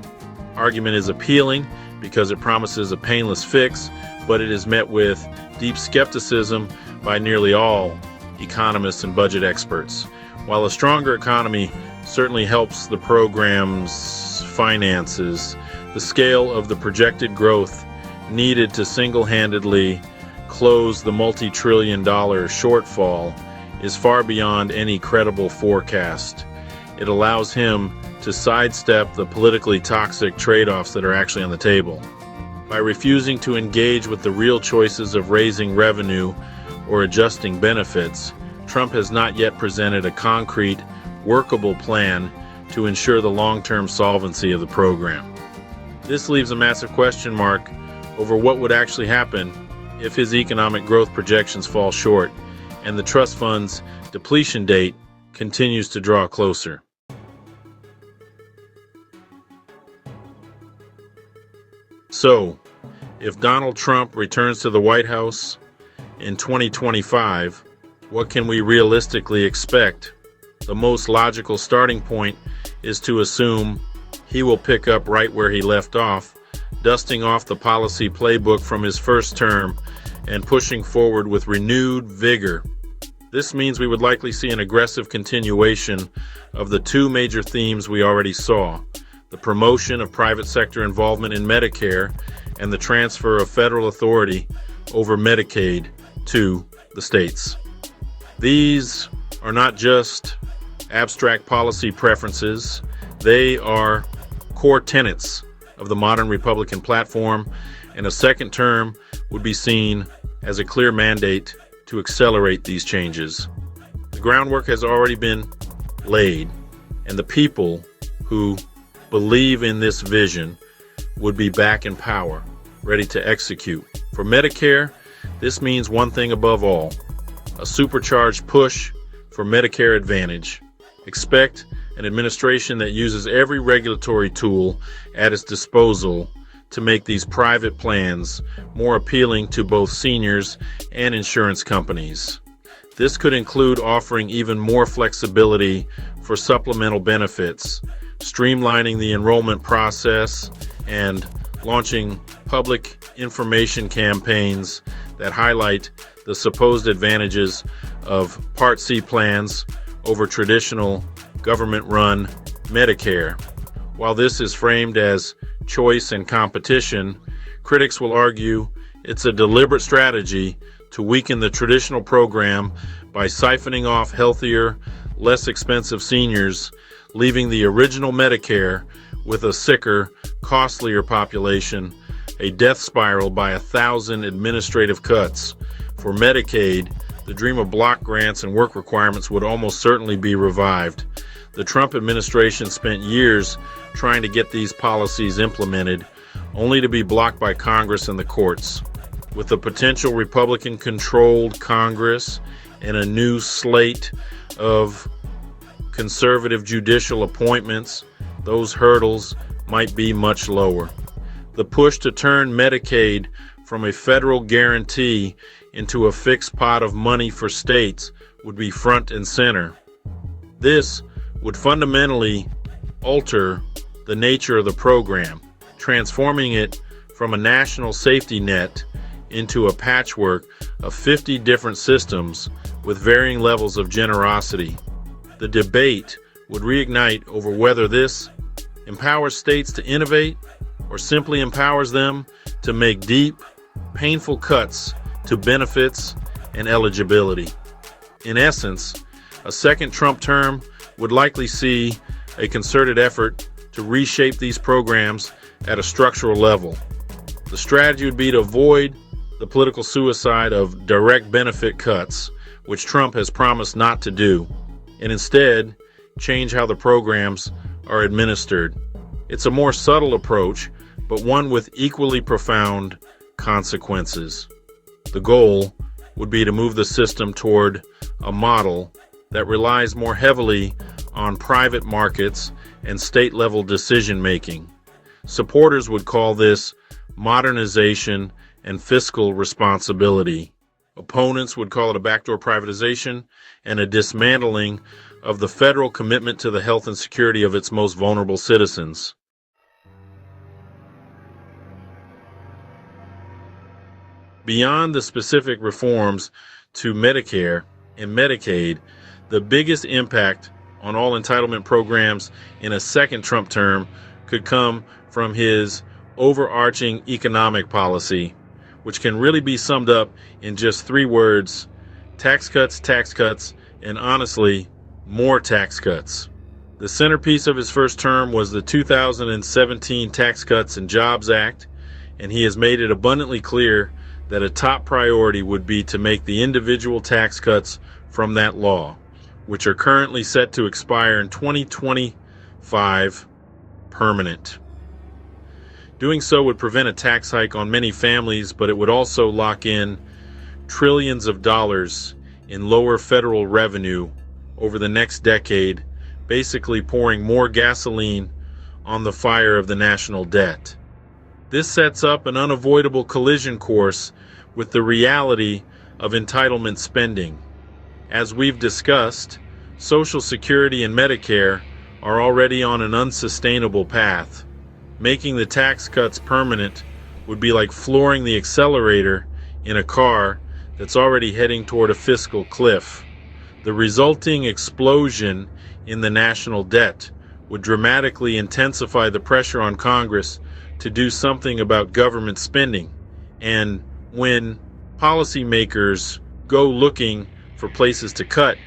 Argument is appealing because it promises a painless fix, but it is met with deep skepticism by nearly all economists and budget experts. While a stronger economy certainly helps the program's finances. The scale of the projected growth needed to single-handedly close the multi-trillion-dollar shortfall is far beyond any credible forecast. It allows him to sidestep the politically toxic trade-offs that are actually on the table. By refusing to engage with the real choices of raising revenue or adjusting benefits, Trump has not yet presented a concrete, workable plan to ensure the long-term solvency of the program. This leaves a massive question mark over what would actually happen if his economic growth projections fall short and the trust fund's depletion date continues to draw closer. So, if Donald Trump returns to the White House in 2025, what can we realistically expect? The most logical starting point is to assume he will pick up right where he left off, dusting off the policy playbook from his first term and pushing forward with renewed vigor. This means we would likely see an aggressive continuation of the two major themes we already saw: the promotion of private sector involvement in Medicare and the transfer of federal authority over Medicaid to the states. These are not just abstract policy preferences, they are core tenets of the modern Republican platform, and a second term would be seen as a clear mandate to accelerate these changes. The groundwork has already been laid, and the people who believe in this vision would be back in power, ready to execute. For Medicare, this means one thing above all: a supercharged push for Medicare Advantage. Expect an administration that uses every regulatory tool at its disposal to make these private plans more appealing to both seniors and insurance companies. This could include offering even more flexibility for supplemental benefits, streamlining the enrollment process, and launching public information campaigns that highlight the supposed advantages of Part C plans over traditional government-run Medicare. While this is framed as choice and competition, critics will argue it's a deliberate strategy to weaken the traditional program by siphoning off healthier, less expensive seniors, leaving the original Medicare with a sicker, costlier population, a death spiral by 1,000 administrative cuts. For Medicaid, the dream of block grants and work requirements would almost certainly be revived. The Trump administration spent years trying to get these policies implemented, only to be blocked by Congress and the courts. With a potential Republican-controlled Congress and a new slate of conservative judicial appointments, those hurdles might be much lower. The push to turn Medicaid from a federal guarantee into a fixed pot of money for states would be front and center. This would fundamentally alter the nature of the program, transforming it from a national safety net into a patchwork of 50 different systems with varying levels of generosity. The debate would reignite over whether this empowers states to innovate or simply empowers them to make deep, painful cuts to benefits and eligibility. In essence, a second Trump term would likely see a concerted effort to reshape these programs at a structural level. The strategy would be to avoid the political suicide of direct benefit cuts, which Trump has promised not to do, and instead change how the programs are administered. It's a more subtle approach, but one with equally profound consequences. The goal would be to move the system toward a model that relies more heavily on private markets and state-level decision-making. Supporters would call this modernization and fiscal responsibility. Opponents would call it a backdoor privatization and a dismantling of the federal commitment to the health and security of its most vulnerable citizens. Beyond the specific reforms to Medicare and Medicaid, the biggest impact on all entitlement programs in a second Trump term could come from his overarching economic policy, which can really be summed up in just 3 words: tax cuts, and honestly, more tax cuts. The centerpiece of his first term was the 2017 Tax Cuts and Jobs Act, and he has made it abundantly clear that a top priority would be to make the individual tax cuts from that law, which are currently set to expire in 2025, permanent. Doing so would prevent a tax hike on many families, but it would also lock in trillions of dollars in lower federal revenue over the next decade, basically pouring more gasoline on the fire of the national debt. This sets up an unavoidable collision course with the reality of entitlement spending. As we've discussed, Social Security and Medicare are already on an unsustainable path. Making the tax cuts permanent would be like flooring the accelerator in a car that's already heading toward a fiscal cliff. The resulting explosion in the national debt would dramatically intensify the pressure on Congress to do something about government spending. And when policymakers go looking for places to cut,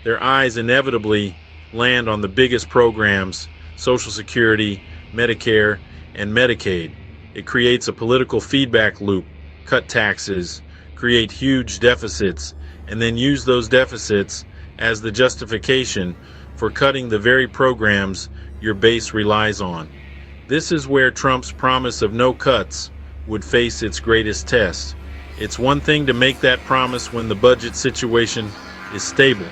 their eyes inevitably land on the biggest programs: Social Security, Medicare, and Medicaid. It creates a political feedback loop: cut taxes, create huge deficits, and then use those deficits as the justification for cutting the very programs your base relies on. This is where Trump's promise of no cuts would face its greatest test. It's one thing to make that promise when the budget situation is stable,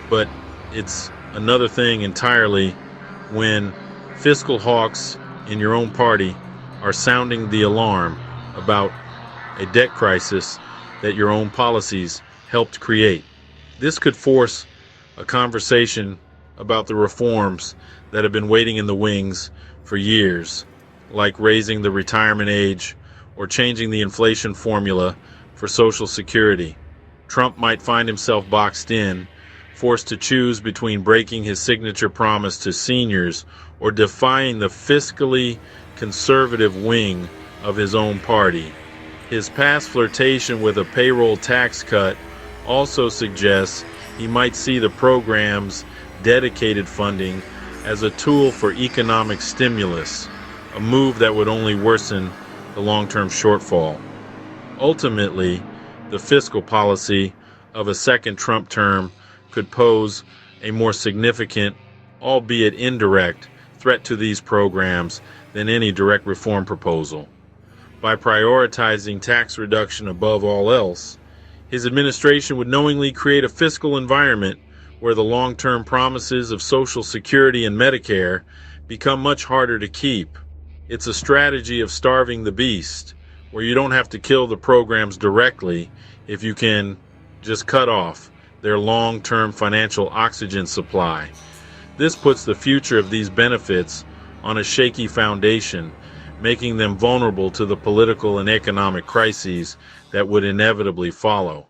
but it's another thing entirely when fiscal hawks in your own party are sounding the alarm about a debt crisis that your own policies helped create. This could force a conversation about the reforms that have been waiting in the wings for years, like raising the retirement age or changing the inflation formula for Social Security. Trump might find himself boxed in, forced to choose between breaking his signature promise to seniors or defying the fiscally conservative wing of his own party. His past flirtation with a payroll tax cut also suggests he might see the program's dedicated funding as a tool for economic stimulus, a move that would only worsen the long-term shortfall. Ultimately, the fiscal policy of a second Trump term could pose a more significant, albeit indirect, threat to these programs than any direct reform proposal. By prioritizing tax reduction above all else, his administration would knowingly create a fiscal environment where the long-term promises of Social Security and Medicare become much harder to keep. It's a strategy of starving the beast, where you don't have to kill the programs directly if you can just cut off their long-term financial oxygen supply. This puts the future of these benefits on a shaky foundation, making them vulnerable to the political and economic crises that would inevitably follow.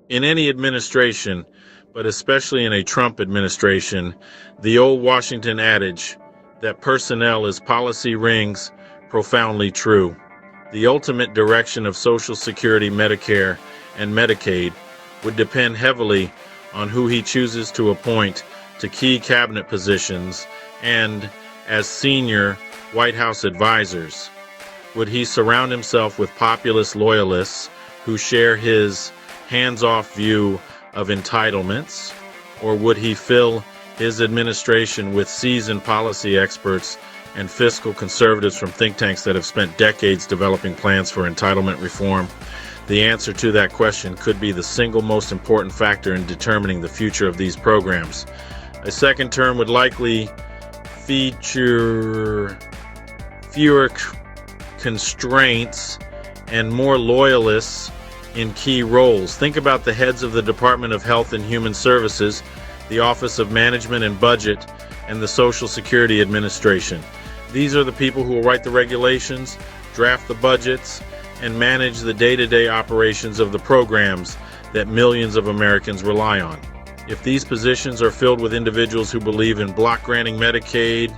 In any administration, but especially in a Trump administration, the old Washington adage that personnel is policy rings profoundly true. The ultimate direction of Social Security, Medicare, and Medicaid would depend heavily on who he chooses to appoint to key cabinet positions and as senior White House advisors. Would he surround himself with populist loyalists who share his hands-off view of entitlements, or would he fill his administration with seasoned policy experts and fiscal conservatives from think tanks that have spent decades developing plans for entitlement reform? The answer to that question could be the single most important factor in determining the future of these programs. A second term would likely feature fewer constraints and more loyalists in key roles. Think about the heads of the Department of Health and Human Services, the Office of Management and Budget, and the Social Security Administration. These are the people who will write the regulations, draft the budgets, and manage the day-to-day operations of the programs that millions of Americans rely on. If these positions are filled with individuals who believe in block granting Medicaid,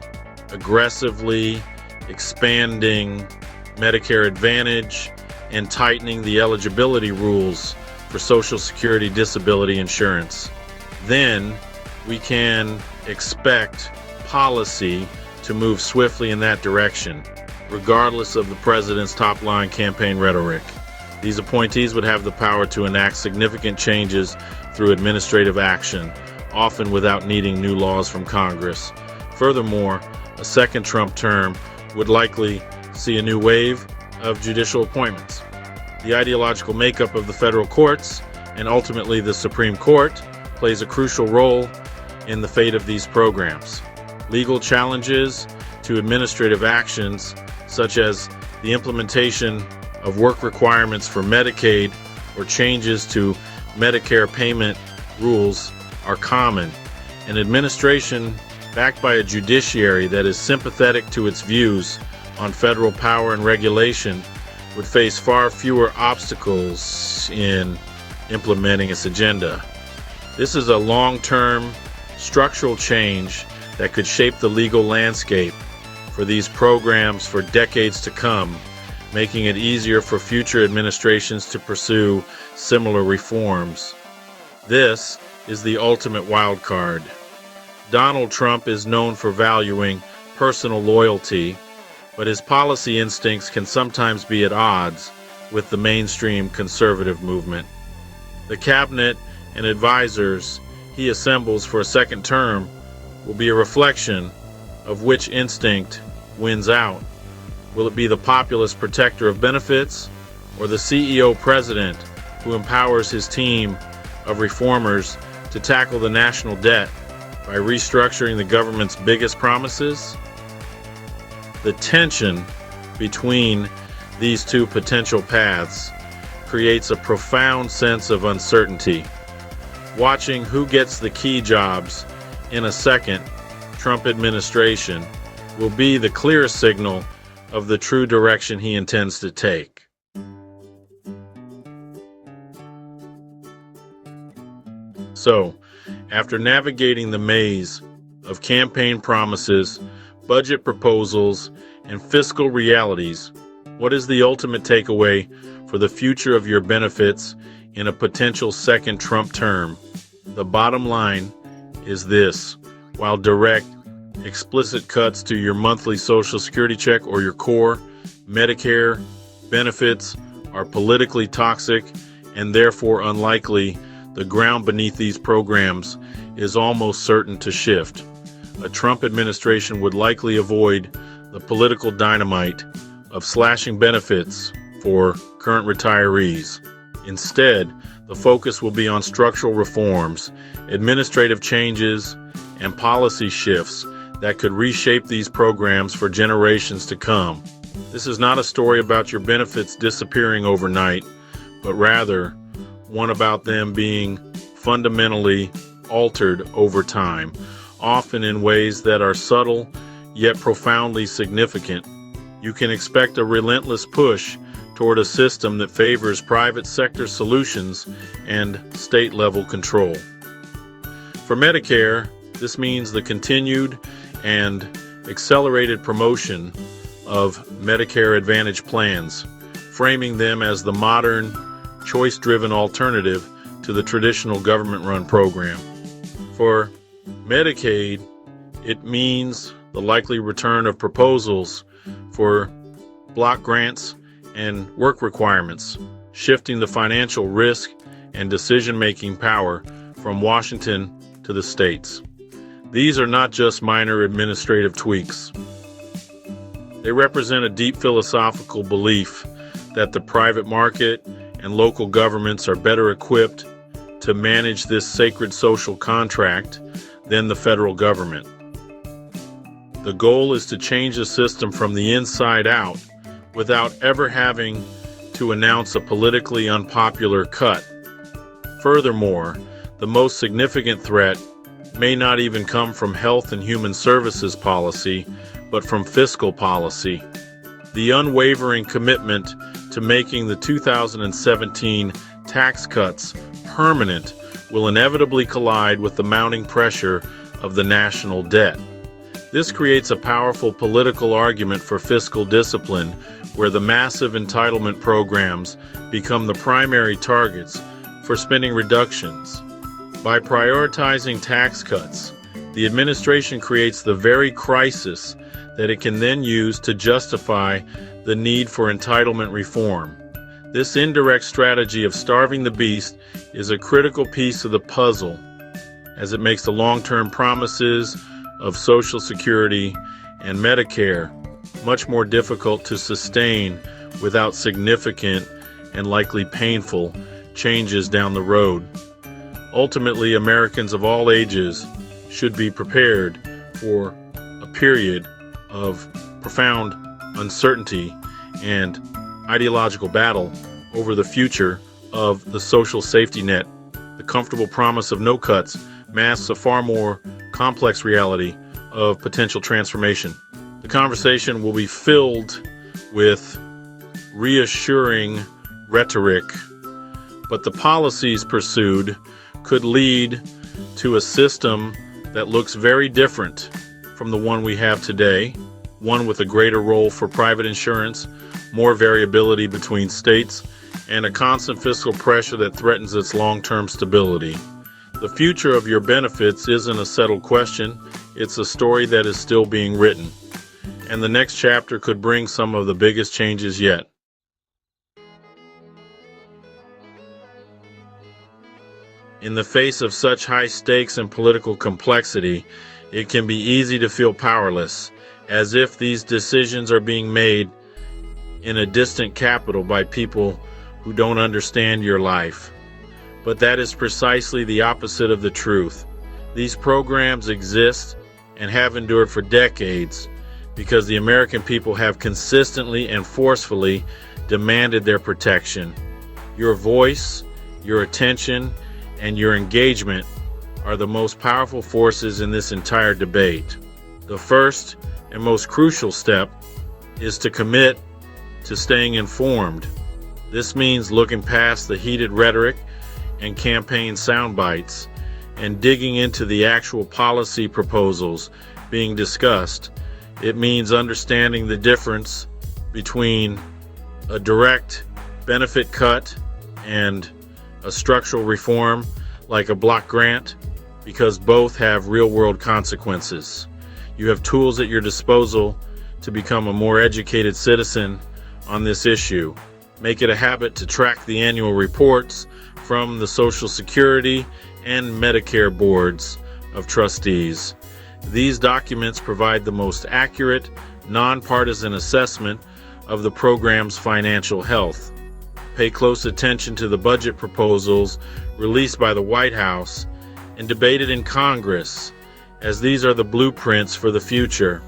aggressively expanding Medicare Advantage, and tightening the eligibility rules for Social Security disability insurance, then we can expect policy to move swiftly in that direction, regardless of the president's top-line campaign rhetoric. These appointees would have the power to enact significant changes through administrative action, often without needing new laws from Congress. Furthermore, a second Trump term would likely see a new wave of judicial appointments. The ideological makeup of the federal courts, and ultimately the Supreme Court, plays a crucial role in the fate of these programs. Legal challenges to administrative actions, such as the implementation of work requirements for Medicaid or changes to Medicare payment rules, are common. An administration backed by a judiciary that is sympathetic to its views on federal power and regulation would face far fewer obstacles in implementing its agenda. This is a long-term structural change that could shape the legal landscape for these programs for decades to come, making it easier for future administrations to pursue similar reforms. This is the ultimate wild card. Donald Trump is known for valuing personal loyalty, but his policy instincts can sometimes be at odds with the mainstream conservative movement. The cabinet and advisors he assembles for a second term will be a reflection of which instinct wins out. Will it be the populist protector of benefits, or the CEO president who empowers his team of reformers to tackle the national debt by restructuring the government's biggest promises? The tension between these two potential paths creates a profound sense of uncertainty. Watching who gets the key jobs in a second Trump administration will be the clearest signal of the true direction he intends to take. So, after navigating the maze of campaign promises, budget proposals, and fiscal realities, what is the ultimate takeaway for the future of your benefits in a potential second Trump term? The bottom line is this: while direct, explicit cuts to your monthly Social Security check or your core Medicare benefits are politically toxic and therefore unlikely, the ground beneath these programs is almost certain to shift. A Trump administration would likely avoid the political dynamite of slashing benefits for current retirees. Instead, the focus will be on structural reforms, administrative changes, and policy shifts that could reshape these programs for generations to come. This is not a story about your benefits disappearing overnight, but rather one about them being fundamentally altered over time, often in ways that are subtle yet profoundly significant. You can expect a relentless push toward a system that favors private sector solutions and state-level control. For Medicare, this means the continued and accelerated promotion of Medicare Advantage plans, framing them as the modern, choice-driven alternative to the traditional government-run program. For Medicaid, it means the likely return of proposals for block grants and work requirements, shifting the financial risk and decision-making power from Washington to the states. These are not just minor administrative tweaks. They represent a deep philosophical belief that the private market and local governments are better equipped to manage this sacred social contract than the federal government. The goal is to change the system from the inside out without ever having to announce a politically unpopular cut. Furthermore, the most significant threat may not even come from health and human services policy, but from fiscal policy. The unwavering commitment to making the 2017 tax cuts permanent will inevitably collide with the mounting pressure of the national debt. This creates a powerful political argument for fiscal discipline, where the massive entitlement programs become the primary targets for spending reductions. By prioritizing tax cuts, the administration creates the very crisis that it can then use to justify the need for entitlement reform. This indirect strategy of starving the beast is a critical piece of the puzzle, as it makes the long-term promises of Social Security and Medicare much more difficult to sustain without significant and likely painful changes down the road. Ultimately, Americans of all ages should be prepared for a period of profound uncertainty and ideological battle over the future of the social safety net. The comfortable promise of no cuts masks a far more complex reality of potential transformation. The conversation will be filled with reassuring rhetoric, but the policies pursued could lead to a system that looks very different from the one we have today, one with a greater role for private insurance, more variability between states, and a constant fiscal pressure that threatens its long-term stability. The future of your benefits isn't a settled question, it's a story that is still being written, and the next chapter could bring some of the biggest changes yet. In the face of such high stakes and political complexity, it can be easy to feel powerless, as if these decisions are being made in a distant capital by people who don't understand your life. But that is precisely the opposite of the truth. These programs exist and have endured for decades because the American people have consistently and forcefully demanded their protection. Your voice, your attention, and your engagement are the most powerful forces in this entire debate. The first and most crucial step is to commit to staying informed. This means looking past the heated rhetoric and campaign sound bites and digging into the actual policy proposals being discussed. It means understanding the difference between a direct benefit cut and a structural reform like a block grant, because both have real-world consequences. You have tools at your disposal to become a more educated citizen on this issue. Make it a habit to track the annual reports from the Social Security and Medicare boards of trustees. These documents provide the most accurate, nonpartisan assessment of the program's financial health. Pay close attention to the budget proposals released by the White House and debated in Congress, as these are the blueprints for the future.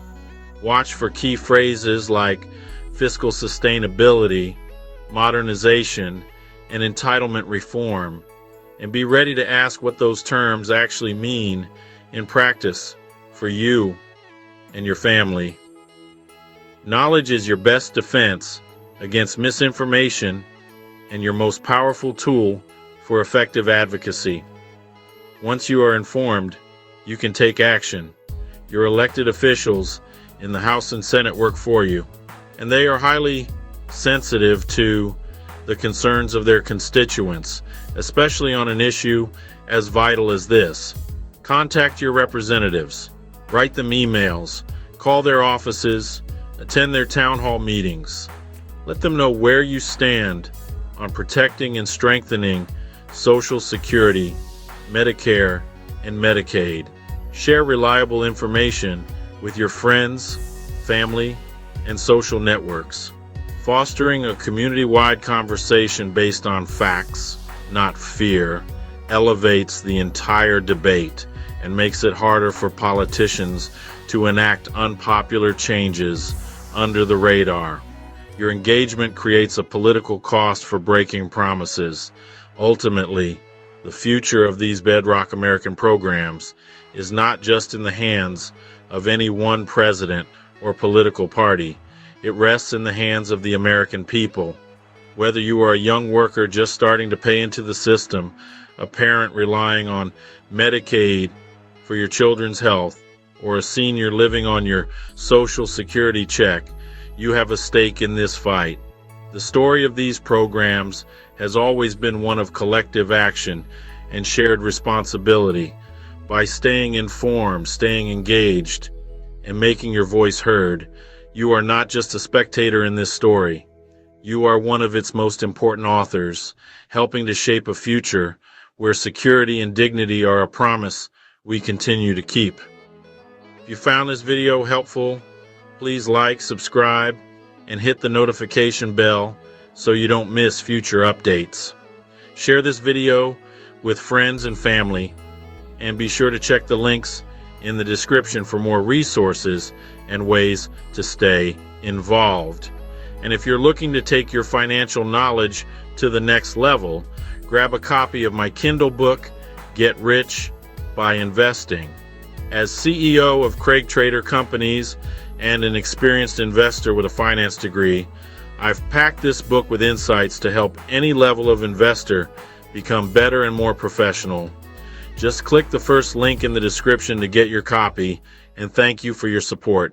Watch for key phrases like fiscal sustainability, modernization, and entitlement reform, and be ready to ask what those terms actually mean in practice for you and your family. Knowledge is your best defense against misinformation and your most powerful tool for effective advocacy. Once you are informed, you can take action. Your elected officials in the House and Senate work for you, and they are highly sensitive to the concerns of their constituents, especially on an issue as vital as this. Contact your representatives, write them emails, call their offices, attend their town hall meetings. Let them know where you stand on protecting and strengthening Social Security, Medicare, and Medicaid. Share reliable information with your friends, family, and social networks. Fostering a community-wide conversation based on facts, not fear, elevates the entire debate and makes it harder for politicians to enact unpopular changes under the radar. Your engagement creates a political cost for breaking promises. Ultimately, the future of these bedrock American programs is not just in the hands of any one president or political party. It rests in the hands of the American people. Whether you are a young worker just starting to pay into the system, a parent relying on Medicaid for your children's health, or a senior living on your Social Security check, you have a stake in this fight. The story of these programs has always been one of collective action and shared responsibility. By staying informed, staying engaged, and making your voice heard, you are not just a spectator in this story. You are one of its most important authors, helping to shape a future where security and dignity are a promise we continue to keep. If you found this video helpful, please like, subscribe, and hit the notification bell so you don't miss future updates. Share this video with friends and family, and be sure to check the links in the description for more resources and ways to stay involved. And if you're looking to take your financial knowledge to the next level, grab a copy of my Kindle book, Get Rich by Investing. As CEO of CRAIGTRADER Companies and an experienced investor with a finance degree, I've packed this book with insights to help any level of investor become better and more professional. Just click the first link in the description to get your copy, and thank you for your support.